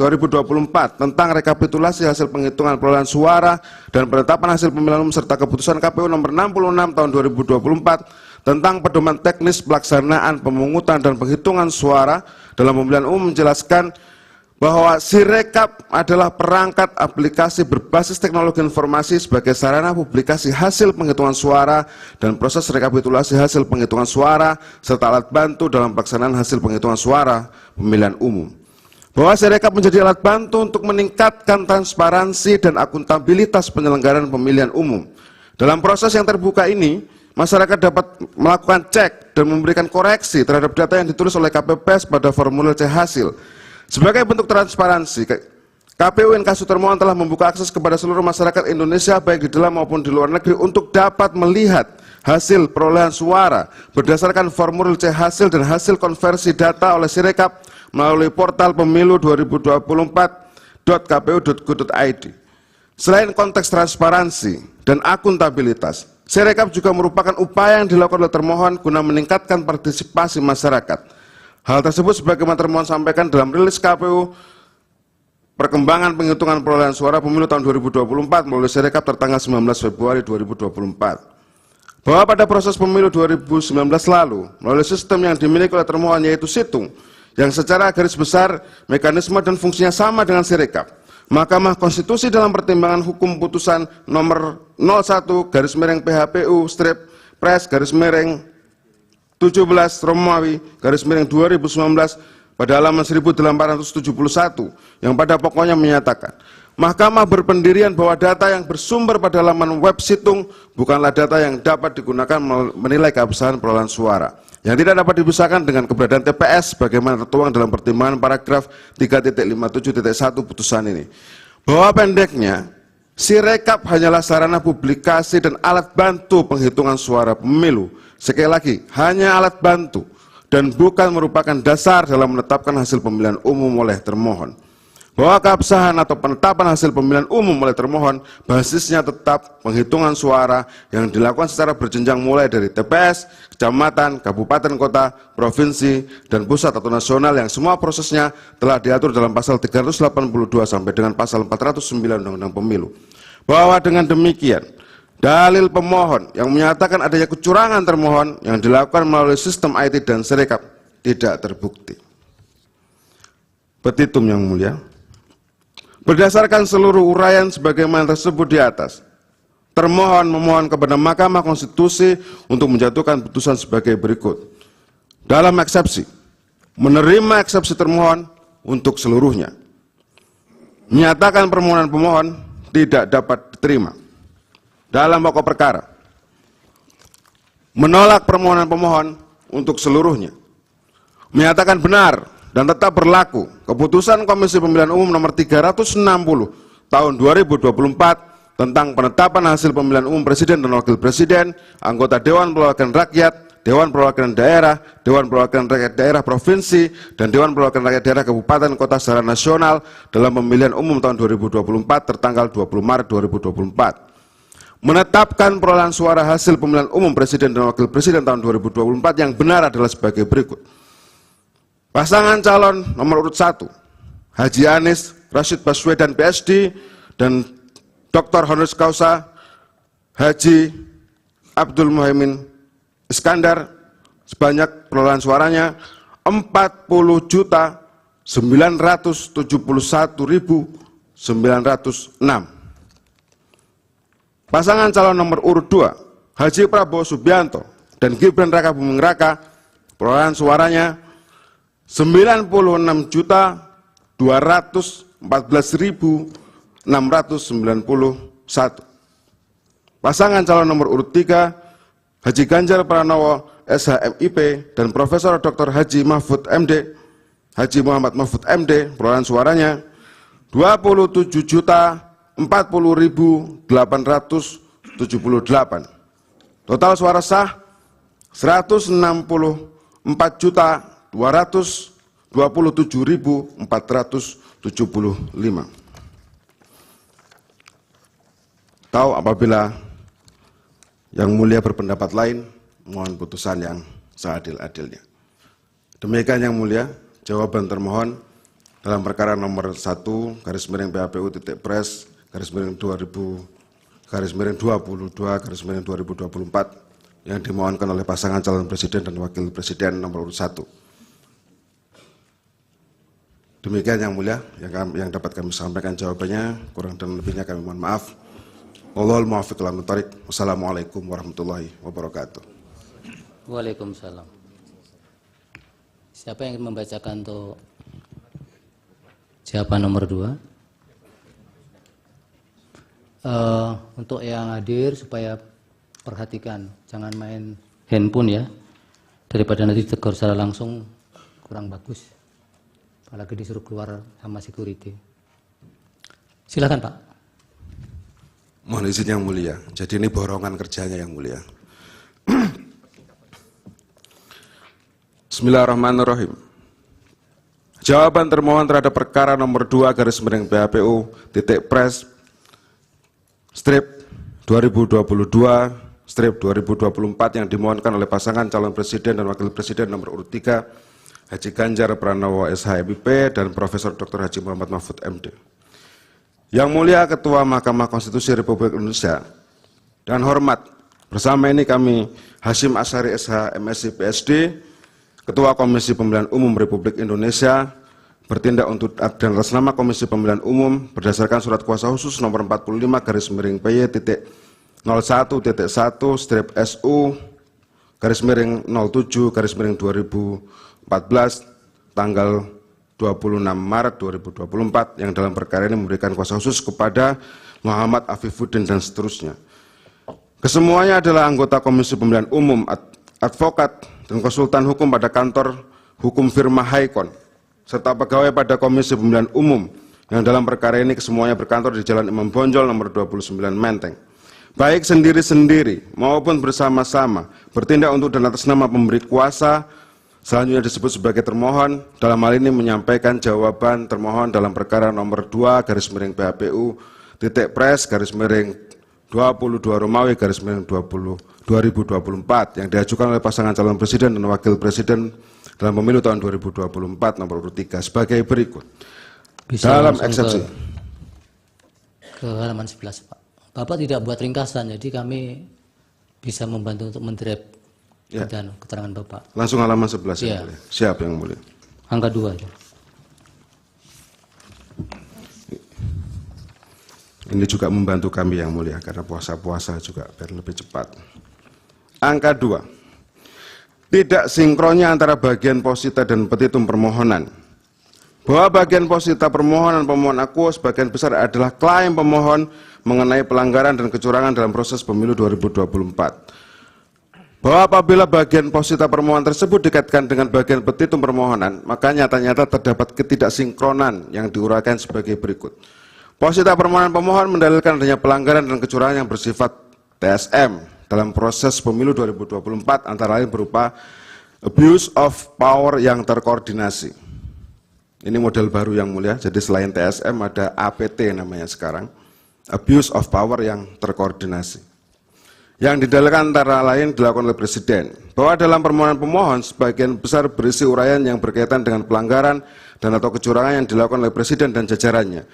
tentang rekapitulasi hasil penghitungan perolehan suara dan penetapan hasil pemilihan umum serta keputusan KPU nomor 66 tahun 2024 tentang pedoman teknis pelaksanaan pemungutan dan penghitungan suara dalam pemilihan umum menjelaskan bahwa Sirekap adalah perangkat aplikasi berbasis teknologi informasi sebagai sarana publikasi hasil penghitungan suara dan proses rekapitulasi hasil penghitungan suara serta alat bantu dalam pelaksanaan hasil penghitungan suara pemilihan umum. Bahwa Sirekap menjadi alat bantu untuk meningkatkan transparansi dan akuntabilitas penyelenggaraan pemilihan umum. Dalam proses yang terbuka ini, masyarakat dapat melakukan cek dan memberikan koreksi terhadap data yang ditulis oleh KPPS pada formulir C hasil. Sebagai bentuk transparansi, KPU Inkasu termohon telah membuka akses kepada seluruh masyarakat Indonesia baik di dalam maupun di luar negeri untuk dapat melihat hasil perolehan suara berdasarkan formulir C hasil dan hasil konversi data oleh Sirekap melalui portal pemilu 2024.kpu.go.id. Selain konteks transparansi dan akuntabilitas, Sirekap juga merupakan upaya yang dilakukan oleh termohon guna meningkatkan partisipasi masyarakat. Hal tersebut sebagaimana termohon sampaikan dalam rilis KPU perkembangan penghitungan perolehan suara pemilu tahun 2024 melalui Sirekap tertanggal 19 Februari 2024. Bahwa pada proses pemilu 2019 lalu, melalui sistem yang dimiliki oleh termohon yaitu situng, yang secara garis besar mekanisme dan fungsinya sama dengan Sirekap, Mahkamah Konstitusi dalam pertimbangan hukum putusan nomor 01/PHPU/Pres/17 Romawi _2019 pada halaman 1871 yang pada pokoknya menyatakan Mahkamah berpendirian bahwa data yang bersumber pada laman web situng bukanlah data yang dapat digunakan menilai keabsahan perolehan suara, yang tidak dapat dipisahkan dengan keberadaan TPS bagaimana tertuang dalam pertimbangan paragraf 3.57.1 putusan ini. Bahwa pendeknya, Sirekap hanyalah sarana publikasi dan alat bantu penghitungan suara pemilu. Sekali lagi, hanya alat bantu dan bukan merupakan dasar dalam menetapkan hasil pemilihan umum oleh termohon. Bahwa keabsahan atau penetapan hasil pemilihan umum oleh termohon basisnya tetap penghitungan suara yang dilakukan secara berjenjang mulai dari TPS, kecamatan, kabupaten, kota, provinsi, dan pusat atau nasional yang semua prosesnya telah diatur dalam pasal 382 sampai dengan pasal 409 Undang-Undang Pemilu. Bahwa dengan demikian, dalil pemohon yang menyatakan adanya kecurangan termohon yang dilakukan melalui sistem IT dan Sirekap tidak terbukti. Petitum Yang Mulia, berdasarkan seluruh uraian sebagaimana tersebut di atas, termohon memohon kepada Mahkamah Konstitusi untuk menjatuhkan putusan sebagai berikut. Dalam eksepsi, menerima eksepsi termohon untuk seluruhnya. Menyatakan permohonan pemohon tidak dapat diterima. Dalam pokok perkara, menolak permohonan pemohon untuk seluruhnya. Menyatakan benar dan tetap berlaku keputusan Komisi Pemilihan Umum nomor 360 tahun 2024 tentang penetapan hasil pemilihan umum presiden dan wakil presiden, anggota Dewan Perwakilan Rakyat, Dewan Perwakilan Daerah, Dewan Perwakilan Rakyat Daerah Provinsi, dan Dewan Perwakilan Rakyat Daerah Kabupaten Kota secara nasional dalam pemilihan umum tahun 2024 tertanggal 20 Maret 2024. Menetapkan perolehan suara hasil pemilihan umum presiden dan wakil presiden tahun 2024 yang benar adalah sebagai berikut. Pasangan calon nomor urut 1, Haji Anies Rashid Baswedan PSD dan Dr. Honoris Causa Haji Abdul Muhaimin Iskandar sebanyak perolehan suaranya 40.971.906. Pasangan calon nomor urut 2, Haji Prabowo Subianto dan Gibran Raka Buming Raka, perolehan suaranya 96.214.691. Pasangan calon nomor urut 3, Haji Ganjar Pranowo SHMIP dan Profesor Dr. Haji Mahfud MD, Haji Muhammad Mahfud MD, perolehan suaranya 27.040.878. Total suara sah 164.227.475. Tahu apabila yang mulia berpendapat lain, mohon putusan yang seadil-adilnya. Demikian yang mulia, jawaban termohon dalam perkara nomor 1 /PHPU.Pres /2022/2024 yang dimohonkan oleh pasangan calon presiden dan wakil presiden nomor urut 1. Demikian yang mulia yang dapat kami sampaikan jawabannya, kurang dan lebihnya kami mohon maaf. Wallahul muwaffiq ila aqwamit thoriq. Wassalamualaikum warahmatullahi wabarakatuh. Waalaikumsalam. Siapa yang ingin membacakan untuk jawaban nomor 2? Untuk yang hadir supaya perhatikan, jangan main handphone ya, daripada nanti tegur secara langsung kurang bagus, apalagi disuruh keluar sama security. Silakan Pak. Mohon izin yang mulia, jadi ini borongan kerjanya yang mulia. Bismillahirrahmanirrahim. Jawaban termohon terhadap perkara nomor 2 /PHPU.Pres /2022/2024 yang dimohonkan oleh pasangan calon presiden dan wakil presiden nomor urut 3 Haji Ganjar Pranowo SHMIP dan Profesor Dr. Haji Muhammad Mahfud MD. Yang mulia Ketua Mahkamah Konstitusi Republik Indonesia dan hormat, bersama ini kami Hasyim Asyari SH MSc PSD, Ketua Komisi Pemilihan Umum Republik Indonesia, bertindak untuk dan atas nama Komisi Pemilihan Umum berdasarkan Surat Kuasa Khusus nomor 45/PY.01.1/SU/07/2014 tanggal 26 Maret 2024 yang dalam perkara ini memberikan kuasa khusus kepada Muhammad Afifuddin dan seterusnya. Kesemuanya adalah anggota Komisi Pemilihan Umum, advokat, dan konsultan hukum pada kantor hukum firma Haikon, serta pegawai pada Komisi Pemilihan Umum yang dalam perkara ini kesemuanya berkantor di Jalan Imam Bonjol nomor 29 Menteng. Baik sendiri-sendiri maupun bersama-sama bertindak untuk dan atas nama pemberi kuasa, selanjutnya disebut sebagai termohon, dalam hal ini menyampaikan jawaban termohon dalam perkara nomor 2 /PHPU.Pres /22 Romawi /2024 yang diajukan oleh pasangan calon presiden dan wakil presiden dalam pemilu tahun 2024 nomor urut 3 sebagai berikut. Bisa dalam eksepsi ke halaman 11 Pak. Bapak tidak buat ringkasan, jadi kami bisa membantu untuk mendraft dan keterangan Bapak. Langsung halaman 11 ya. Yang mulia. Siap yang mulia. Angka 2 ya. Ini juga membantu kami yang mulia karena puasa-puasa juga biar lebih cepat. Angka 2. Tidak sinkronnya antara bagian posita dan petitum permohonan. Bahwa bagian posita permohonan pemohon akuo sebagian besar adalah klaim pemohon mengenai pelanggaran dan kecurangan dalam proses pemilu 2024. Bahwa apabila bagian posita permohonan tersebut dikaitkan dengan bagian petitum permohonan, maka nyata-nyata terdapat ketidaksinkronan yang diuraikan sebagai berikut. Posita permohonan pemohon mendalilkan adanya pelanggaran dan kecurangan yang bersifat TSM dalam proses pemilu 2024 antara lain berupa abuse of power yang terkoordinasi. Ini model baru yang mulia, jadi selain TSM ada APT namanya sekarang, abuse of power yang terkoordinasi. Yang didalilkan antara lain dilakukan oleh Presiden, bahwa dalam permohonan pemohon sebagian besar berisi uraian yang berkaitan dengan pelanggaran dan atau kecurangan yang dilakukan oleh Presiden dan jajarannya.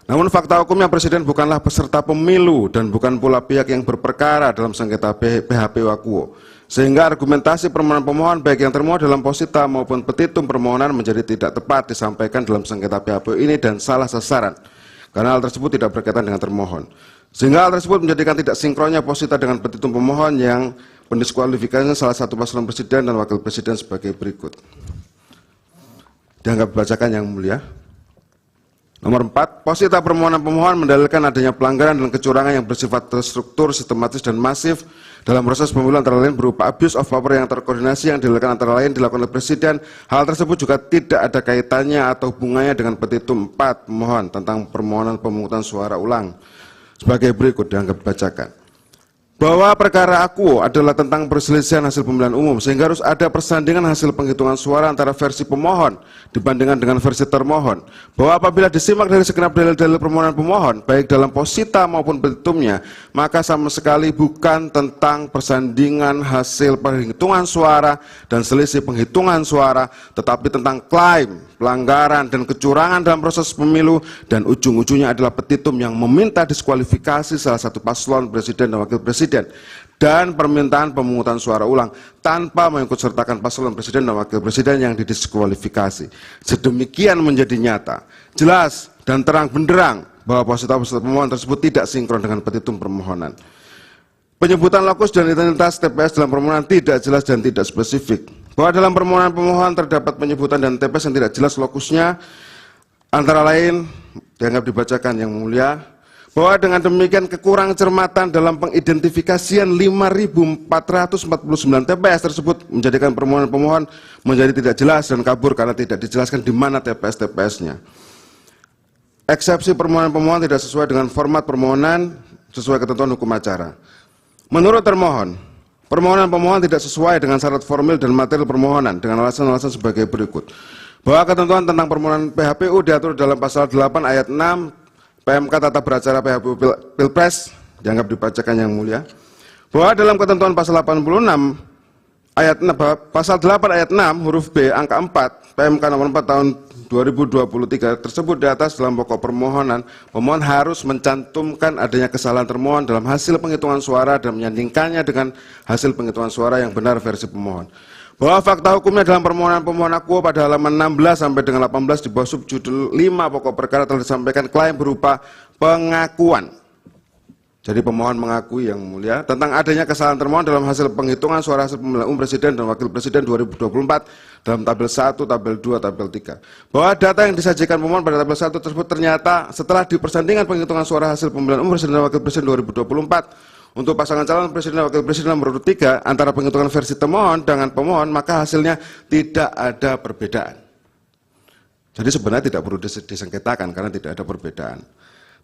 Namun fakta hukumnya Presiden bukanlah peserta pemilu dan bukan pula pihak yang berperkara dalam sengketa PHPU akuo, sehingga argumentasi permohonan pemohon baik yang termuat dalam posita maupun petitum permohonan menjadi tidak tepat disampaikan dalam sengketa PHPU ini dan salah sasaran, karena hal tersebut tidak berkaitan dengan termohon. Sehingga hal tersebut menjadikan tidak sinkronnya posita dengan petitum pemohon yang mendiskualifikasinya salah satu paslon presiden dan wakil presiden sebagai berikut. Dianggap dibacakan yang mulia. Nomor 4, posita permohonan pemohon mendalilkan adanya pelanggaran dan kecurangan yang bersifat terstruktur, sistematis, dan masif dalam proses pemilu antara lain berupa abuse of power yang terkoordinasi yang dilakukan antara lain dilakukan oleh presiden. Hal tersebut juga tidak ada kaitannya atau hubungannya dengan petitum 4 pemohon tentang permohonan pemungutan suara ulang. Sebagai berikut dianggap dibacakan. Bahwa perkara akuo adalah tentang perselisihan hasil pemilihan umum, sehingga harus ada persandingan hasil penghitungan suara antara versi pemohon dibandingkan dengan versi termohon. Bahwa apabila disimak dari segenap dalil-dalil permohonan pemohon, baik dalam posita maupun petitumnya, maka sama sekali bukan tentang persandingan hasil penghitungan suara dan selisih penghitungan suara, tetapi tentang klaim, pelanggaran, dan kecurangan dalam proses pemilu, dan ujung-ujungnya adalah petitum yang meminta diskualifikasi salah satu paslon presiden dan wakil presiden dan permintaan pemungutan suara ulang tanpa mengikutsertakan paslon presiden dan wakil presiden yang didiskualifikasi. Sedemikian menjadi nyata, jelas, dan terang benderang bahwa posita pemohon tersebut tidak sinkron dengan petitum permohonan. Penyebutan lokus dan identitas TPS dalam permohonan tidak jelas dan tidak spesifik. Bahwa dalam permohonan pemohon terdapat penyebutan dan TPS yang tidak jelas lokusnya, antara lain dianggap dibacakan yang mulia, bahwa dengan demikian kekurang cermatan dalam pengidentifikasian 5.449 TPS tersebut menjadikan permohonan pemohon menjadi tidak jelas dan kabur karena tidak dijelaskan di mana TPS-TPS-nya. Eksepsi permohonan pemohon tidak sesuai dengan format permohonan sesuai ketentuan hukum acara. Menurut termohon, permohonan pemohon tidak sesuai dengan syarat formil dan material permohonan dengan alasan-alasan sebagai berikut. Bahwa ketentuan tentang permohonan PHPU diatur dalam pasal 8 ayat 6 PMK Tata Beracara PHPU Pilpres, dianggap dibacakan yang mulia. Bahwa dalam ketentuan pasal 86 ayat 6, pasal 8 ayat 6 huruf B angka 4 PMK nomor 4 tahun 2023 tersebut di atas dalam pokok permohonan, pemohon harus mencantumkan adanya kesalahan termohon dalam hasil penghitungan suara dan menyandingkannya dengan hasil penghitungan suara yang benar versi pemohon. Bahwa fakta hukumnya dalam permohonan pemohon akuo pada halaman 16 sampai dengan 18 di bawah subjudul 5 pokok perkara telah disampaikan klaim berupa pengakuan. Jadi pemohon mengakui yang mulia tentang adanya kesalahan termohon dalam hasil penghitungan suara hasil pemilihan umum presiden dan wakil presiden 2024 dalam tabel 1, tabel 2, tabel 3. Bahwa data yang disajikan pemohon pada tabel 1 tersebut ternyata setelah dipersandingkan penghitungan suara hasil pemilihan umum presiden dan wakil presiden 2024 untuk pasangan calon presiden dan wakil presiden nomor urut 3 antara penghitungan versi termohon dengan pemohon, maka hasilnya tidak ada perbedaan. Jadi sebenarnya tidak perlu disengketakan karena tidak ada perbedaan.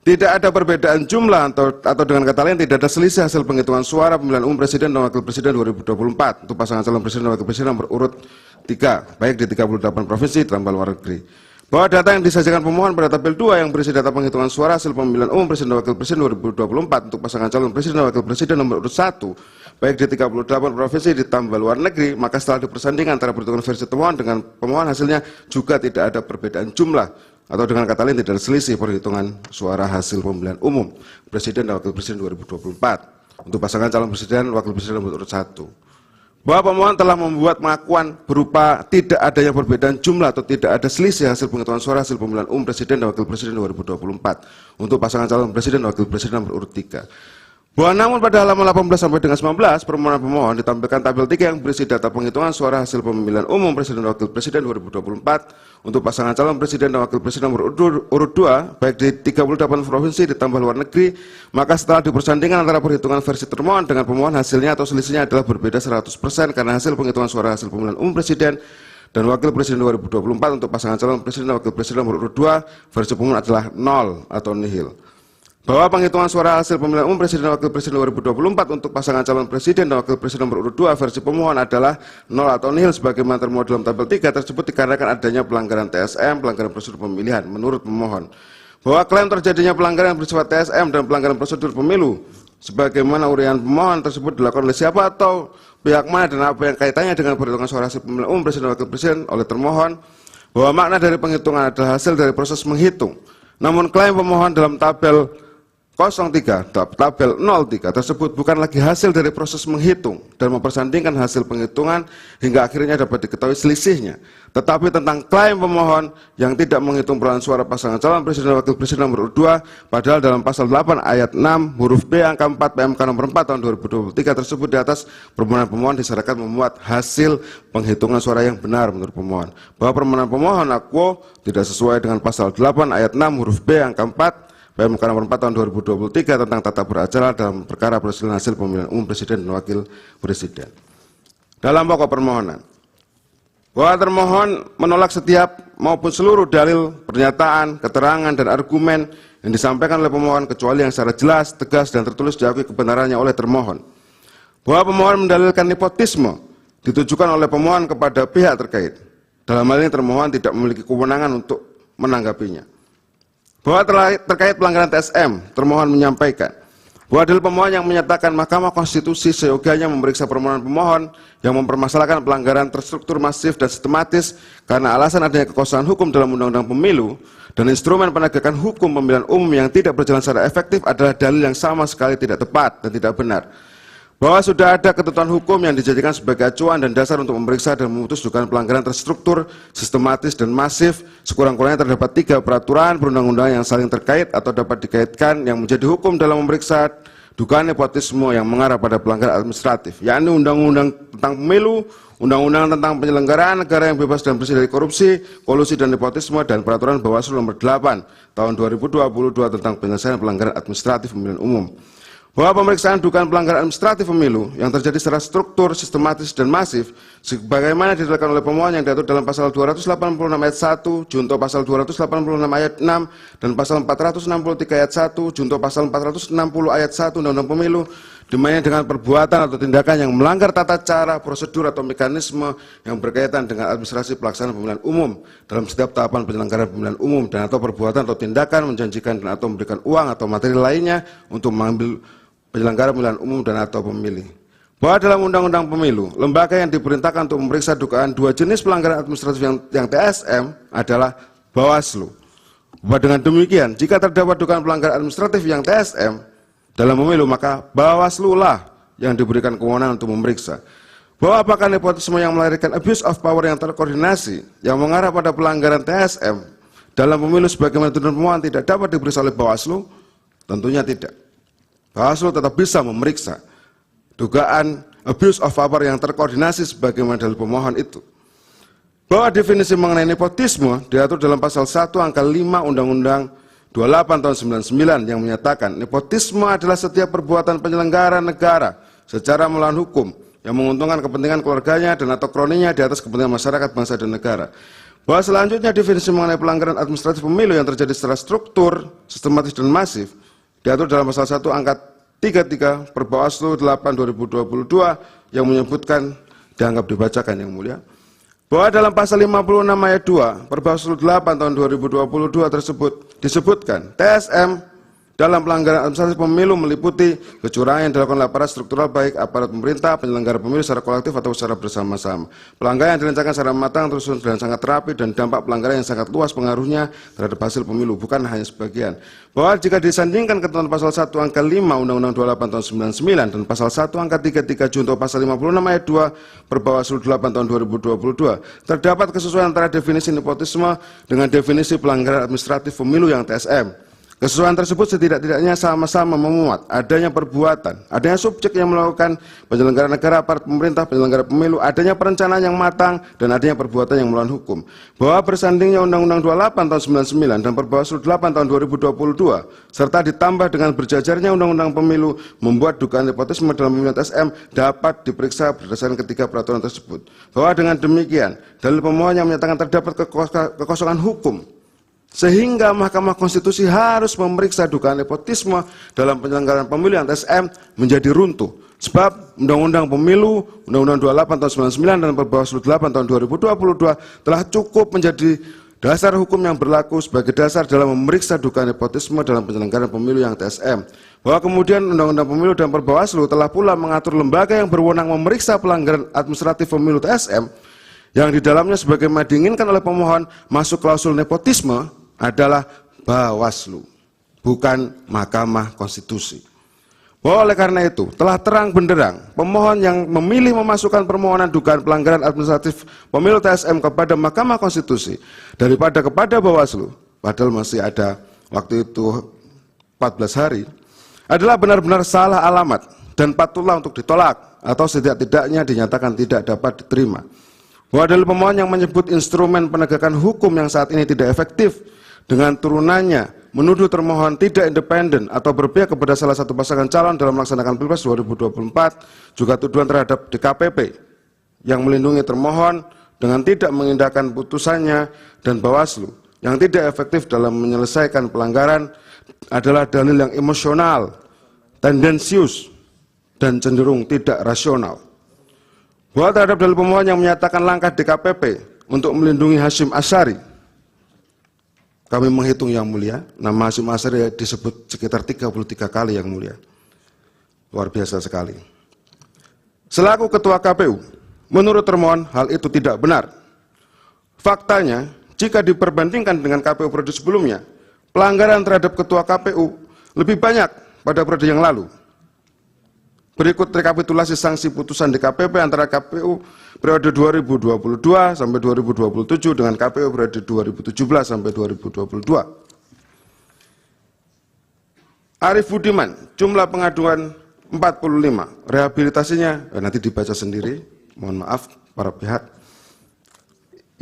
Tidak ada perbedaan jumlah atau dengan kata lain tidak ada selisih hasil penghitungan suara pemilihan umum presiden dan wakil presiden 2024 untuk pasangan calon presiden dan wakil presiden nomor urut 3 baik di 38 provinsi ditambah luar negeri. Bahwa data yang disajikan pemohon pada tabel 2 yang berisi data penghitungan suara hasil pemilihan umum presiden dan wakil presiden 2024 untuk pasangan calon presiden dan wakil presiden nomor urut 1 baik di 38 provinsi ditambah luar negeri, maka setelah dipersandingkan antara perhitungan versi termohon dengan pemohon hasilnya juga tidak ada perbedaan jumlah atau dengan kata lain tidak ada selisih perhitungan suara hasil pemilihan umum presiden dan wakil presiden 2024 untuk pasangan calon presiden dan wakil presiden nomor urut 1. Bahwa pemohon telah membuat pengakuan berupa tidak adanya perbedaan jumlah atau tidak ada selisih hasil penghitungan suara hasil pemilihan umum presiden dan wakil presiden 2024 untuk pasangan calon presiden dan wakil presiden nomor urut 3. Bahwa namun pada halaman 18 sampai dengan 19 permohonan pemohon ditampilkan tabel 3 yang berisi data penghitungan suara hasil pemilihan umum presiden dan wakil presiden 2024 untuk pasangan calon presiden dan wakil presiden nomor urut 2 baik di 38 provinsi ditambah luar negeri, maka setelah dipersandingkan antara perhitungan versi termohon dengan pemohon hasilnya atau selisihnya adalah berbeda 100% karena hasil penghitungan suara hasil pemilihan umum presiden dan wakil presiden 2024 untuk pasangan calon presiden dan wakil presiden nomor urut 2 versi pemohon adalah 0 atau nihil. Bahwa penghitungan suara hasil pemilihan umum presiden dan wakil presiden 2024 untuk pasangan calon presiden dan wakil presiden nomor urut 2 versi pemohon adalah 0 atau nihil sebagaimana termuat dalam tabel 3 tersebut dikarenakan adanya pelanggaran TSM, pelanggaran prosedur pemilihan menurut pemohon. Bahwa klaim terjadinya pelanggaran yang bersifat TSM dan pelanggaran prosedur pemilu sebagaimana uraian pemohon tersebut dilakukan oleh siapa atau pihak mana dan apa yang kaitannya dengan perhitungan suara hasil pemilihan umum presiden dan wakil presiden oleh termohon. Bahwa makna dari penghitungan adalah hasil dari proses menghitung. Namun klaim pemohon dalam tabel 03 tabel 03 tersebut bukan lagi hasil dari proses menghitung dan mempersandingkan hasil penghitungan hingga akhirnya dapat diketahui selisihnya, tetapi tentang klaim pemohon yang tidak menghitung perolehan suara pasangan calon presiden dan wakil presiden nomor urut 2, padahal dalam pasal 8 ayat 6 huruf B angka 4 PMK nomor 4 tahun 2023 tersebut di atas permohonan pemohon disyaratkan memuat hasil penghitungan suara yang benar menurut pemohon, bahwa permohonan pemohon akuo tidak sesuai dengan pasal 8 ayat 6 huruf B angka 4 PMK nomor 4 tahun 2023 tentang tata beracara dalam perkara perselisihan hasil pemilihan umum presiden dan wakil presiden. Dalam pokok permohonan, bahwa termohon menolak setiap maupun seluruh dalil, pernyataan, keterangan, dan argumen yang disampaikan oleh pemohon kecuali yang secara jelas, tegas, dan tertulis diakui kebenarannya oleh termohon. Bahwa pemohon mendalilkan nepotisme ditujukan oleh pemohon kepada pihak terkait. Dalam hal ini termohon tidak memiliki kewenangan untuk menanggapinya. Bahwa terkait pelanggaran TSM, termohon menyampaikan bahwa dalil pemohon yang menyatakan Mahkamah Konstitusi seyogianya memeriksa permohonan pemohon yang mempermasalahkan pelanggaran terstruktur masif dan sistematis karena alasan adanya kekosongan hukum dalam Undang-Undang Pemilu dan instrumen penegakan hukum pemilihan umum yang tidak berjalan secara efektif adalah dalil yang sama sekali tidak tepat dan tidak benar. Bahwa sudah ada ketentuan hukum yang dijadikan sebagai acuan dan dasar untuk memeriksa dan memutus dugaan pelanggaran terstruktur, sistematis, dan masif, sekurang-kurangnya terdapat 3 peraturan perundang-undangan yang saling terkait atau dapat dikaitkan yang menjadi hukum dalam memeriksa dugaan nepotisme yang mengarah pada pelanggaran administratif, yakni Undang-Undang tentang Pemilu, Undang-Undang tentang Penyelenggaraan Negara yang Bebas dan Bersih dari Korupsi, Kolusi, dan Nepotisme, dan Peraturan Bawaslu nomor 8 tahun 2022 tentang penyelesaian pelanggaran administratif pemilihan umum. Bahwa pemeriksaan dugaan pelanggaran administratif pemilu yang terjadi secara struktur, sistematis, dan masif sebagaimana dilakukan oleh pemohon yang diatur dalam pasal 286 ayat 1, junto pasal 286 ayat 6, dan pasal 463 ayat 1, junto pasal 460 ayat 1 Undang-Undang Pemilu, dimana dengan perbuatan atau tindakan yang melanggar tata cara, prosedur, atau mekanisme yang berkaitan dengan administrasi pelaksanaan pemilihan umum dalam setiap tahapan penyelenggaraan pemilihan umum dan atau perbuatan atau tindakan menjanjikan dan atau memberikan uang atau materi lainnya untuk mengambil penyelenggara pemilihan umum dan atau pemilih. Bahwa dalam Undang-Undang Pemilu, lembaga yang diperintahkan untuk memeriksa dugaan 2 jenis pelanggaran administratif yang TSM adalah Bawaslu. Bahwa dengan demikian, jika terdapat dugaan pelanggaran administratif yang TSM dalam pemilu, maka Bawaslu lah yang diberikan kewenangan untuk memeriksa. Bahwa apakah nepotisme yang melahirkan abuse of power yang terkoordinasi yang mengarah pada pelanggaran TSM dalam pemilu sebagaimana tuntutan pemohon tidak dapat diperiksa oleh Bawaslu? Tentunya tidak. Bawaslu tetap bisa memeriksa dugaan abuse of power yang terkoordinasi sebagaimana dalil pemohon itu. Bahwa definisi mengenai nepotisme diatur dalam pasal 1 angka 5 Undang-Undang 28 tahun 99 yang menyatakan nepotisme adalah setiap perbuatan penyelenggara negara secara melawan hukum yang menguntungkan kepentingan keluarganya dan atau kroninya di atas kepentingan masyarakat, bangsa, dan negara. Bahwa selanjutnya definisi mengenai pelanggaran administratif pemilu yang terjadi secara struktur, sistematis, dan masif diatur dalam pasal 1 angka 33 Perbawaslu 8 2022 yang menyebutkan dianggap dibacakan yang mulia. Bahwa dalam pasal 56 ayat 2 Perbawaslu 8 tahun 2022 tersebut disebutkan TSM dalam pelanggaran administratif pemilu meliputi kecurangan yang dilakukan oleh aparat struktural baik aparat pemerintah, penyelenggara pemilu secara kolektif atau secara bersama-sama. Pelanggaran yang direncanakan secara matang, terus dan sangat rapi, dan dampak pelanggaran yang sangat luas pengaruhnya terhadap hasil pemilu, bukan hanya sebagian. Bahwa jika disandingkan ketentuan pasal 1 angka 5 Undang-Undang 28 tahun 99 dan pasal 1 angka 33 junto pasal 56 ayat 2 Perbawaslu 8 tahun 2022, terdapat kesesuaian antara definisi nepotisme dengan definisi pelanggaran administratif pemilu yang TSM. Kesesuaian tersebut setidak-tidaknya sama-sama memuat adanya perbuatan, adanya subjek yang melakukan penyelenggara negara, aparat pemerintah, penyelenggara pemilu, adanya perencanaan yang matang, dan adanya perbuatan yang melawan hukum. Bahwa bersandingnya Undang-Undang 28 tahun 99 dan Perbawaslu 8 tahun 2022, serta ditambah dengan berjajarnya Undang-Undang Pemilu, membuat dugaan nepotisme dalam pemilihan TSM dapat diperiksa berdasarkan ketiga peraturan tersebut. Bahwa dengan demikian, dalil pemohon yang menyatakan terdapat kekosongan hukum, sehingga Mahkamah Konstitusi harus memeriksa dugaan nepotisme dalam penyelenggaraan pemilu yang TSM menjadi runtuh. Sebab Undang-Undang Pemilu, Undang-Undang 28 tahun 99 dan Perbawaslu 8 tahun 2022 telah cukup menjadi dasar hukum yang berlaku sebagai dasar dalam memeriksa dugaan nepotisme dalam penyelenggaraan pemilu yang TSM. Bahwa kemudian Undang-Undang Pemilu dan Perbawaslu telah pula mengatur lembaga yang berwenang memeriksa pelanggaran administratif pemilu TSM yang di dalamnya sebagaimana diinginkan oleh pemohon masuk klausul nepotisme adalah Bawaslu. bukan Mahkamah Konstitusi. Bahwa oleh karena itu, telah terang benderang pemohon yang memilih memasukkan permohonan dugaan pelanggaran administratif pemilu TSM kepada Mahkamah Konstitusi daripada kepada Bawaslu, padahal masih ada waktu itu 14 hari, adalah benar-benar salah alamat dan patutlah untuk ditolak atau setidak-tidaknya dinyatakan tidak dapat diterima. Bahwa dalil pemohon yang menyebut instrumen penegakan hukum yang saat ini tidak efektif dengan turunannya menuduh termohon tidak independen atau berpihak kepada salah satu pasangan calon dalam melaksanakan Pilpres 2024, juga tuduhan terhadap DKPP yang melindungi termohon dengan tidak mengindahkan putusannya dan Bawaslu yang tidak efektif dalam menyelesaikan pelanggaran adalah dalil yang emosional, tendensius, dan cenderung tidak rasional. Bahwa terhadap dalil pemohon yang menyatakan langkah DKPP untuk melindungi Hasyim Asyari, kami menghitung yang mulia, nama Hasyim Asyari disebut sekitar 33 kali yang mulia. Luar biasa sekali. Selaku Ketua KPU, menurut termohon hal itu tidak benar. Faktanya, jika diperbandingkan dengan KPU periode sebelumnya, pelanggaran terhadap Ketua KPU lebih banyak pada periode yang lalu. Berikut rekapitulasi sanksi putusan DKPP antara KPU periode 2022 sampai 2027 dengan KPU periode 2017 sampai 2022. Arif Budiman, jumlah pengaduan 45, rehabilitasinya nanti dibaca sendiri, mohon maaf para pihak.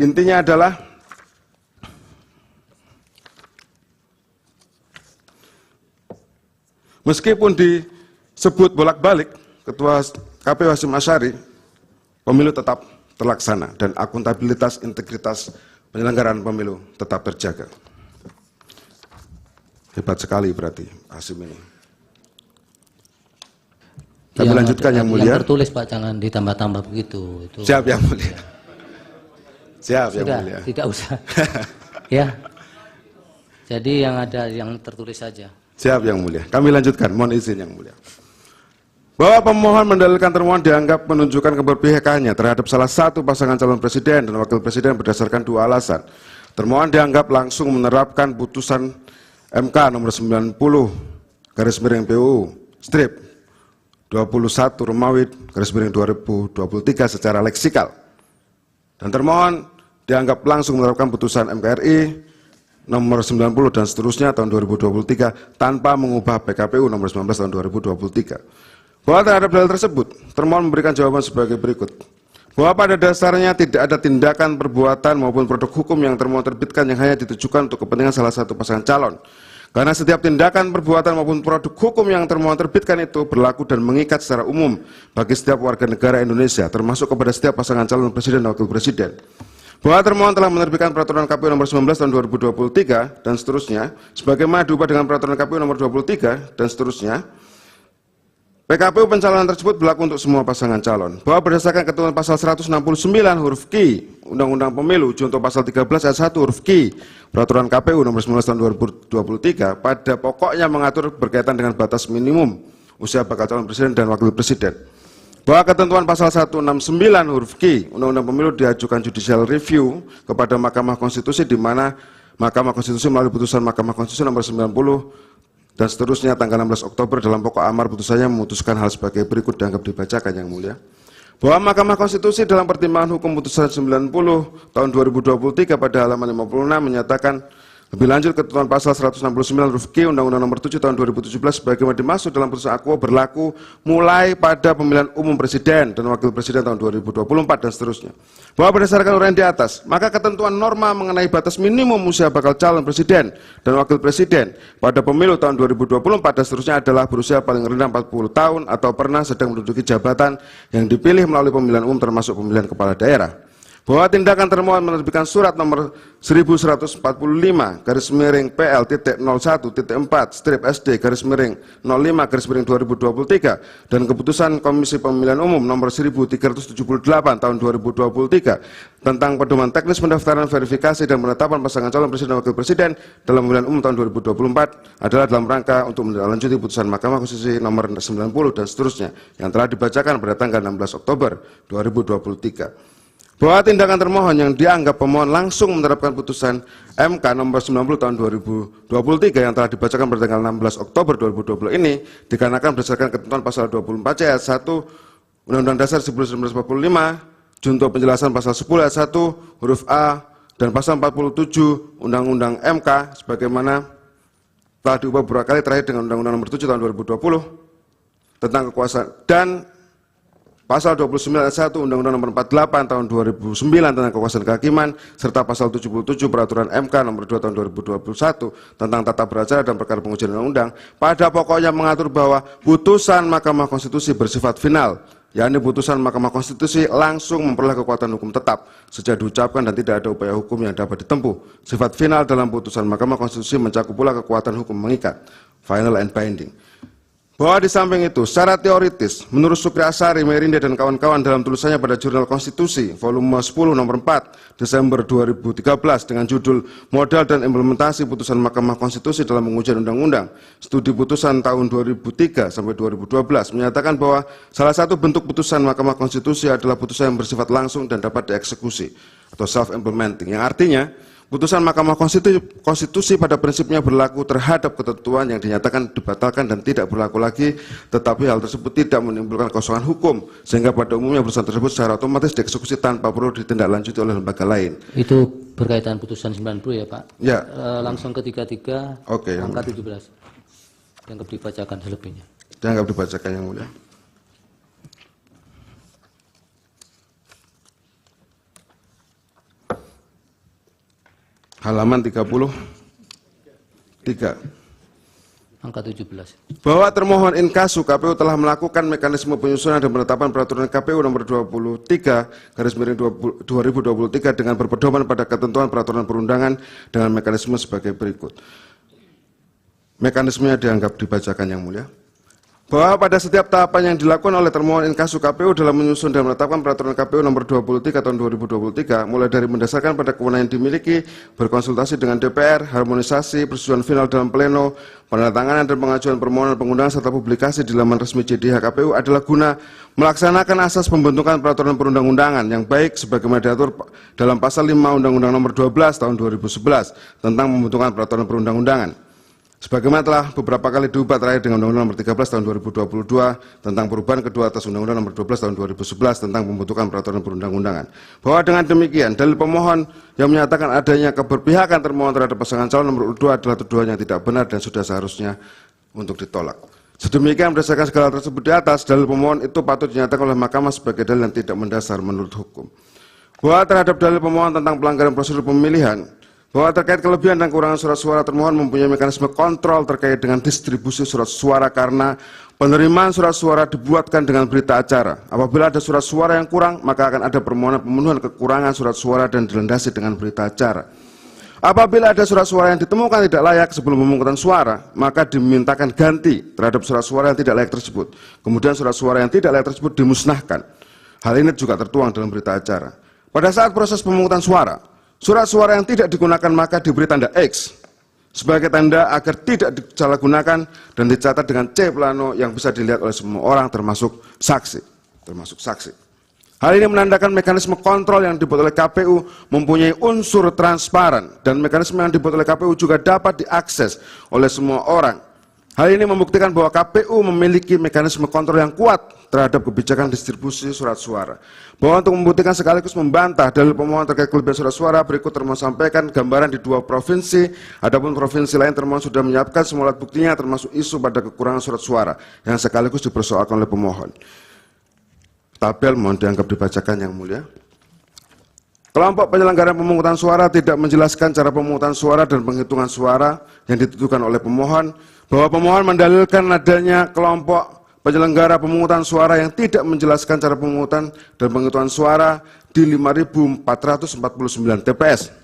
Intinya adalah meskipun disebut bolak-balik Ketua KPU Hasyim Asyari, pemilu tetap terlaksana dan akuntabilitas integritas penyelenggaraan pemilu tetap terjaga. Hebat sekali berarti Hasyim ini. Kami lanjutkan yang mulia. Yang tertulis Pak, jangan ditambah-tambah begitu. Itu. Siap yang mulia. Siap yang Sudah, mulia. tidak usah. Ya. Jadi yang ada yang tertulis saja. Siap yang mulia. Kami lanjutkan, mohon izin yang mulia. Bahwa pemohon mendalilkan termohon dianggap menunjukkan keberpihakannya terhadap salah satu pasangan calon presiden dan wakil presiden berdasarkan dua alasan. Termohon dianggap langsung menerapkan putusan MK nomor 90 garis miring PUU strip 21 Romawi garis miring 2023 secara leksikal. Dan termohon dianggap langsung menerapkan putusan MKRI nomor 90 dan seterusnya tahun 2023 tanpa mengubah PKPU nomor 19 tahun 2023. Bahwa terhadap dalil tersebut, termohon memberikan jawaban sebagai berikut. Bahwa pada dasarnya tidak ada tindakan, perbuatan maupun produk hukum yang termohon terbitkan yang hanya ditujukan untuk kepentingan salah satu pasangan calon. Karena setiap tindakan, perbuatan maupun produk hukum yang termohon terbitkan itu berlaku dan mengikat secara umum bagi setiap warga negara Indonesia, termasuk kepada setiap pasangan calon presiden dan wakil presiden. Bahwa termohon telah menerbitkan peraturan KPU nomor 19 tahun 2023 dan seterusnya, sebagaimana diubah dengan peraturan KPU nomor 23 dan seterusnya. PKPU pencalonan tersebut berlaku untuk semua pasangan calon. Bahwa berdasarkan ketentuan pasal 169 huruf Q Undang-Undang Pemilu junto pasal 13 ayat 1 huruf Q Peraturan KPU nomor 19 tahun 2023 pada pokoknya mengatur berkaitan dengan batas minimum usia bakal calon presiden dan wakil presiden. Bahwa ketentuan pasal 169 huruf Q Undang-Undang Pemilu diajukan judicial review kepada Mahkamah Konstitusi di mana Mahkamah Konstitusi melalui putusan Mahkamah Konstitusi nomor 90 dan seterusnya tanggal 16 Oktober dalam pokok amar putusannya memutuskan hal sebagai berikut dianggap dibacakan yang mulia. Bahwa Mahkamah Konstitusi dalam pertimbangan hukum putusan 90 tahun 2023 pada halaman 56 menyatakan lebih lanjut ketentuan pasal 169 huruf Q Undang-Undang nomor 7 tahun 2017 sebagaimana dimaksud dalam putusan Aquo berlaku mulai pada pemilihan umum presiden dan wakil presiden tahun 2024 dan seterusnya. Bahwa berdasarkan uraian di atas, maka ketentuan norma mengenai batas minimum usia bakal calon presiden dan wakil presiden pada pemilu tahun 2024 dan seterusnya adalah berusia paling rendah 40 tahun atau pernah sedang menduduki jabatan yang dipilih melalui pemilihan umum termasuk pemilihan kepala daerah. Bahwa tindakan termohon menerbitkan surat nomor 1145 garis miring PL.01.4 strip SD garis miring 05 garis miring 2023 dan keputusan Komisi Pemilihan Umum nomor 1378 tahun 2023 tentang pedoman teknis pendaftaran verifikasi dan penetapan pasangan calon presiden dan wakil presiden dalam pemilihan umum tahun 2024 adalah dalam rangka untuk menindaklanjuti putusan Mahkamah Konstitusi nomor 90 dan seterusnya yang telah dibacakan pada tanggal 16 Oktober 2023. bahwa tindakan termohon yang dianggap pemohon langsung menerapkan putusan MK nomor 90 tahun 2023 yang telah dibacakan pada tanggal 16 Oktober 2020 ini dikarenakan berdasarkan ketentuan pasal 24C ayat 1 Undang-Undang Dasar 1945, junto penjelasan pasal 10 ayat 1 huruf A dan pasal 47 Undang-Undang MK sebagaimana telah diubah beberapa kali terakhir dengan Undang-Undang nomor 7 tahun 2020 tentang kekuasaan dan pasal 29 ayat 1 Undang-Undang nomor 48 tahun 2009 tentang kekuasaan kehakiman serta pasal 77 peraturan MK nomor 2 tahun 2021 tentang tata beracara dan perkara pengujian undang-undang pada pokoknya mengatur bahwa putusan Mahkamah Konstitusi bersifat final, yakni putusan Mahkamah Konstitusi langsung memperoleh kekuatan hukum tetap sejak diucapkan dan tidak ada upaya hukum yang dapat ditempuh. Sifat final dalam putusan Mahkamah Konstitusi mencakup pula kekuatan hukum mengikat, final and binding. Bahwa di samping itu, secara teoritis, menurut Sukri Asari, Merinda, dan kawan-kawan dalam tulisannya pada Jurnal Konstitusi, volume 10 nomor 4, Desember 2013, dengan judul Modal dan Implementasi Putusan Mahkamah Konstitusi dalam Pengujian Undang-Undang, Studi Putusan tahun 2003 sampai 2012, menyatakan bahwa salah satu bentuk putusan Mahkamah Konstitusi adalah putusan yang bersifat langsung dan dapat dieksekusi, atau self-implementing, yang artinya, putusan Mahkamah Konstitusi pada prinsipnya berlaku terhadap ketentuan yang dinyatakan dibatalkan dan tidak berlaku lagi, tetapi hal tersebut tidak menimbulkan kekosongan hukum, sehingga pada umumnya putusan tersebut secara otomatis dieksekusi tanpa perlu ditindaklanjuti oleh lembaga lain. Itu berkaitan putusan 90 ya Pak? Ya. Langsung ke 33, Oke, angka 17. Yang dibacakan selebihnya. Dianggap dibacakan yang mulia. Halaman 33. Angka 17. Bahwa termohon inkasu KPU telah melakukan mekanisme penyusunan dan penetapan peraturan KPU nomor 23/2023 dengan berpedoman pada ketentuan peraturan perundangan dengan mekanisme sebagai berikut. Mekanismenya dianggap dibacakan yang mulia. Bahwa pada setiap tahapan yang dilakukan oleh termohon inkasu KPU dalam menyusun dan menetapkan peraturan KPU nomor 23 tahun 2023, mulai dari mendasarkan pada kewenangan yang dimiliki, berkonsultasi dengan DPR, harmonisasi, persetujuan final dalam pleno, penandatanganan dan pengajuan permohonan pengundangan serta publikasi di laman resmi JDH KPU adalah guna melaksanakan asas pembentukan peraturan perundang-undangan yang baik sebagaimana diatur dalam pasal 5 Undang-Undang nomor 12 tahun 2011 tentang pembentukan peraturan perundang-undangan. Sebagaimana telah beberapa kali diubah terakhir dengan Undang-Undang nomor 13 tahun 2022 tentang perubahan kedua atas Undang-Undang nomor 12 tahun 2011 tentang pembentukan peraturan perundang-undangan. Bahwa dengan demikian, dalil pemohon yang menyatakan adanya keberpihakan termohon terhadap pasangan calon nomor urut 2 adalah tuduhan yang tidak benar dan sudah seharusnya untuk ditolak. Sedemikian berdasarkan segala tersebut di atas, dalil pemohon itu patut dinyatakan oleh Mahkamah sebagai dalil yang tidak mendasar menurut hukum. Bahwa terhadap dalil pemohon tentang pelanggaran prosedur pemilihan, bahwa terkait kelebihan dan kekurangan surat suara termohon mempunyai mekanisme kontrol terkait dengan distribusi surat suara karena penerimaan surat suara dibuatkan dengan berita acara. Apabila ada surat suara yang kurang, maka akan ada permohonan pemenuhan kekurangan surat suara dan dilandasi dengan berita acara. Apabila ada surat suara yang ditemukan tidak layak sebelum pemungutan suara, maka dimintakan ganti terhadap surat suara yang tidak layak tersebut. Kemudian surat suara yang tidak layak tersebut dimusnahkan. Hal ini juga tertuang dalam berita acara. Pada saat proses pemungutan suara, surat suara yang tidak digunakan maka diberi tanda X sebagai tanda agar tidak disalahgunakan dan dicatat dengan C plano yang bisa dilihat oleh semua orang termasuk saksi. Hal ini menandakan mekanisme kontrol yang dibuat oleh KPU mempunyai unsur transparan dan mekanisme yang dibuat oleh KPU juga dapat diakses oleh semua orang. Hal ini membuktikan bahwa KPU memiliki mekanisme kontrol yang kuat terhadap kebijakan distribusi surat suara. Bahwa untuk membuktikan sekaligus membantah dalil pemohon terkait kelebihan surat suara, berikut termohon sampaikan gambaran di 2 provinsi. Adapun provinsi lain termohon sudah menyiapkan semua alat buktinya termasuk isu pada kekurangan surat suara yang sekaligus dipersoalkan oleh pemohon. Tabel mohon dianggap dibacakan yang mulia. Kelompok penyelenggara pemungutan suara tidak menjelaskan cara pemungutan suara dan penghitungan suara yang ditentukan oleh pemohon, bahwa pemohon mendalilkan adanya kelompok penyelenggara pemungutan suara yang tidak menjelaskan cara pemungutan dan penghitungan suara di 5.449 TPS.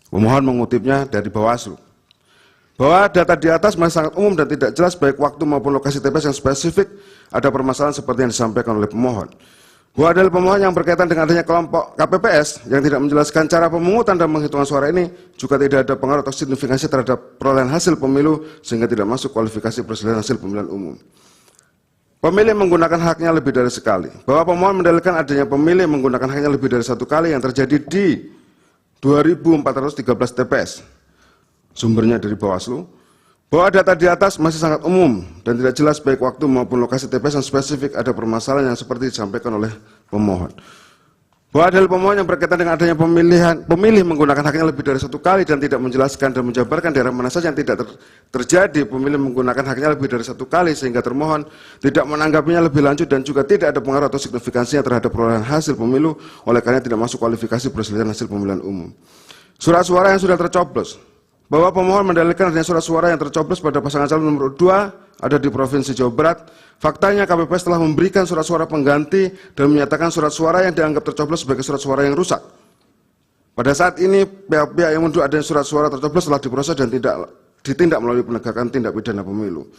Pemohon mengutipnya dari Bawaslu. Bahwa data di atas masih sangat umum dan tidak jelas baik waktu maupun lokasi TPS yang spesifik, ada permasalahan seperti yang disampaikan oleh pemohon. Bahwa dalil pemohon yang berkaitan dengan adanya kelompok KPPS yang tidak menjelaskan cara pemungutan dan penghitungan suara ini juga tidak ada pengaruh atau signifikansi terhadap perolehan hasil pemilu sehingga tidak masuk kualifikasi perselisihan hasil pemilihan umum. pemilih menggunakan haknya lebih dari sekali, bahwa pemohon mendalilkan adanya pemilih menggunakan haknya lebih dari satu kali yang terjadi di 2.413 TPS, sumbernya dari Bawaslu, bahwa data di atas masih sangat umum dan tidak jelas baik waktu maupun lokasi TPS yang spesifik ada permasalahan yang seperti disampaikan oleh pemohon. Bahwa dalil pemohon yang berkaitan dengan adanya pemilih menggunakan haknya lebih dari satu kali dan tidak menjelaskan dan menjabarkan daerah mana saja yang tidak terjadi pemilih menggunakan haknya lebih dari satu kali sehingga termohon tidak menanggapinya lebih lanjut dan juga tidak ada pengaruh atau signifikansinya terhadap perolehan hasil pemilu oleh karena tidak masuk kualifikasi perselisihan hasil pemilihan umum. Surat suara yang sudah tercoblos, bahwa pemohon mendalilkan adanya surat suara yang tercoblos pada pasangan calon nomor 2 ada di Provinsi Jawa Barat. Faktanya KPPS telah memberikan surat suara pengganti dan menyatakan surat suara yang dianggap tercoblos sebagai surat suara yang rusak. Pada saat ini pihak-pihak yang menuduh adanya surat suara tercoblos telah diproses dan tidak ditindak melalui penegakan tindak pidana pemilu.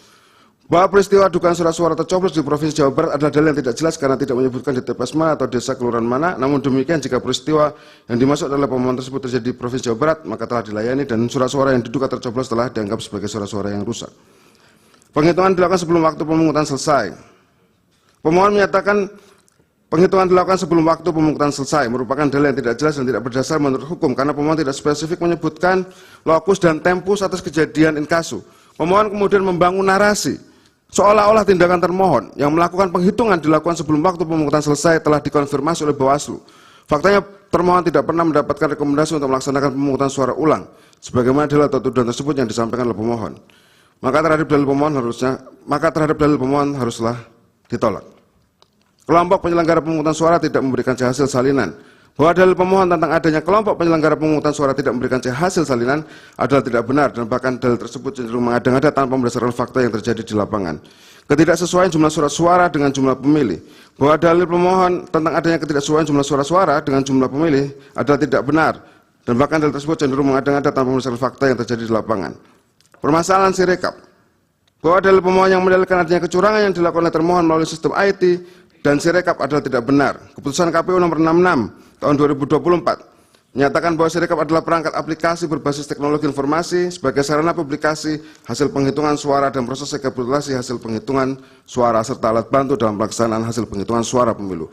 Bahwa peristiwa dugaan surat suara tercoblos di Provinsi Jawa Barat adalah dalil yang tidak jelas karena tidak menyebutkan di TPS mana atau desa kelurahan mana. Namun demikian jika peristiwa yang dimaksud oleh pemohon tersebut terjadi di Provinsi Jawa Barat maka telah dilayani dan surat suara yang diduga tercoblos telah dianggap sebagai surat suara yang rusak. Penghitungan dilakukan sebelum waktu pemungutan selesai. Pemohon menyatakan penghitungan dilakukan sebelum waktu pemungutan selesai merupakan dalil yang tidak jelas dan tidak berdasar menurut hukum karena pemohon tidak spesifik menyebutkan lokus dan tempus atas kejadian inkasu. Pemohon kemudian membangun narasi seolah-olah tindakan termohon yang melakukan penghitungan dilakukan sebelum waktu pemungutan selesai telah dikonfirmasi oleh Bawaslu. Faktanya termohon tidak pernah mendapatkan rekomendasi untuk melaksanakan pemungutan suara ulang sebagaimana dalil atau tuduhan tersebut yang disampaikan oleh pemohon. Maka terhadap dalil pemohon haruslah ditolak. Kelompok penyelenggara pemungutan suara tidak memberikan hasil salinan. Bahwa dalil pemohon tentang adanya kelompok penyelenggara pemungutan suara tidak memberikan hasil salinan adalah tidak benar dan bahkan dalil tersebut cenderung mengada-ngada tanpa berdasarkan fakta yang terjadi di lapangan. Ketidaksesuaian jumlah surat suara dengan jumlah pemilih. Bahwa dalil pemohon tentang adanya ketidaksesuaian jumlah surat suara dengan jumlah pemilih adalah tidak benar dan bahkan dalil tersebut cenderung mengada-ngada tanpa berdasarkan fakta yang terjadi di lapangan. Permasalahan Sirekap, bahwa dalil pemohon yang mendalilkan adanya kecurangan yang dilakukan oleh termohon melalui sistem IT dan Sirekap adalah tidak benar. Keputusan KPU nomor 66 tahun 2024 menyatakan bahwa Sirekap adalah perangkat aplikasi berbasis teknologi informasi sebagai sarana publikasi hasil penghitungan suara dan proses rekapitulasi hasil penghitungan suara serta alat bantu dalam pelaksanaan hasil penghitungan suara pemilu.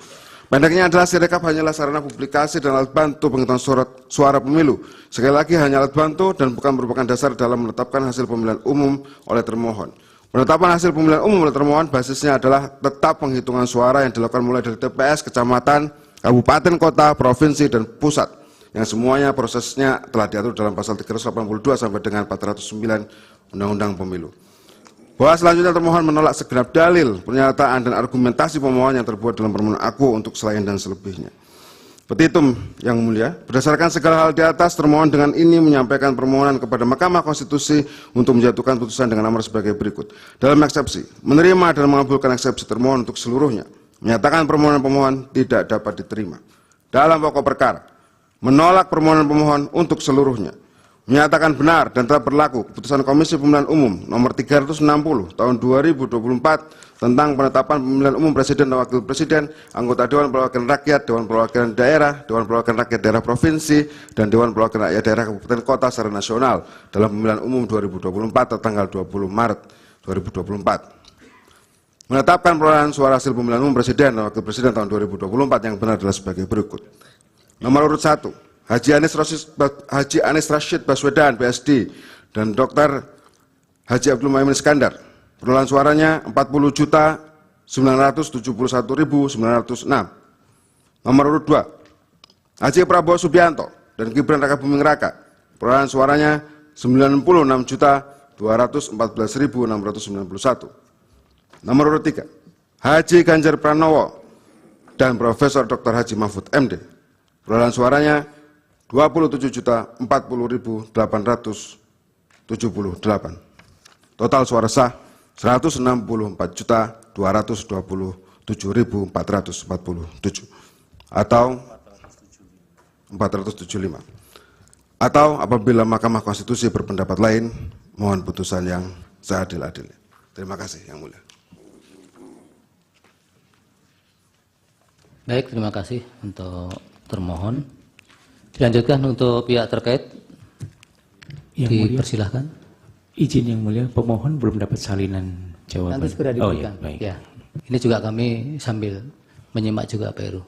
Pendeknya adalah Sirekap hanyalah sarana publikasi dan alat bantu penghitungan suara pemilu. Sekali lagi hanya alat bantu dan bukan merupakan dasar dalam menetapkan hasil pemilihan umum oleh termohon. Penetapan hasil pemilihan umum oleh termohon basisnya adalah tetap penghitungan suara yang dilakukan mulai dari TPS, kecamatan, kabupaten, kota, provinsi, dan pusat. Yang semuanya prosesnya telah diatur dalam pasal 382 sampai dengan 409 Undang-Undang Pemilu. Bahwa selanjutnya termohon menolak segenap dalil, pernyataan, dan argumentasi pemohon yang terbuat dalam permohonan aku untuk selain dan selebihnya. Petitum yang mulia, berdasarkan segala hal di atas, termohon dengan ini menyampaikan permohonan kepada Mahkamah Konstitusi untuk menjatuhkan putusan dengan amar sebagai berikut. Dalam eksepsi, menerima dan mengabulkan eksepsi termohon untuk seluruhnya, menyatakan permohonan pemohon tidak dapat diterima. Dalam pokok perkara, menolak permohonan pemohon untuk seluruhnya, menyatakan benar dan telah berlaku keputusan Komisi Pemilihan Umum nomor 360 tahun 2024 tentang penetapan pemilihan umum presiden dan wakil presiden, anggota Dewan Perwakilan Rakyat, Dewan Perwakilan Daerah, Dewan Perwakilan Rakyat Daerah Provinsi, dan Dewan Perwakilan Rakyat Daerah Kabupaten Kota secara nasional dalam pemilihan umum 2024 tanggal 20 Maret 2024. Menetapkan perolehan suara hasil pemilihan umum presiden dan wakil presiden tahun 2024 yang benar adalah sebagai berikut. Nomor urut 1. Haji Anies Rashid Baswedan, PSD, dan Dr. Haji Abdul Muhaimin Iskandar. Perolehan suaranya 40.971.906. Nomor urut 2. Haji Prabowo Subianto dan Gibran Rakabuming Raka. Perolehan suaranya 96.214.691. Nomor urut 3. Haji Ganjar Pranowo dan Profesor Dr. Haji Mahfud MD. Perolehan suaranya 27.040.878. Total suara sah 164.227.447 atau 475. Atau apabila Mahkamah Konstitusi berpendapat lain, mohon putusan yang seadil-adilnya. Terima kasih yang mulia. Baik, terima kasih untuk termohon. Dilanjutkan untuk pihak terkait. Yang mulia, dipersilahkan. izin yang mulia, pemohon belum dapat salinan jawaban. Nanti segera diberikan. Oh, ya, baik. Ya. Ini juga kami sambil menyimak juga Pak Heru.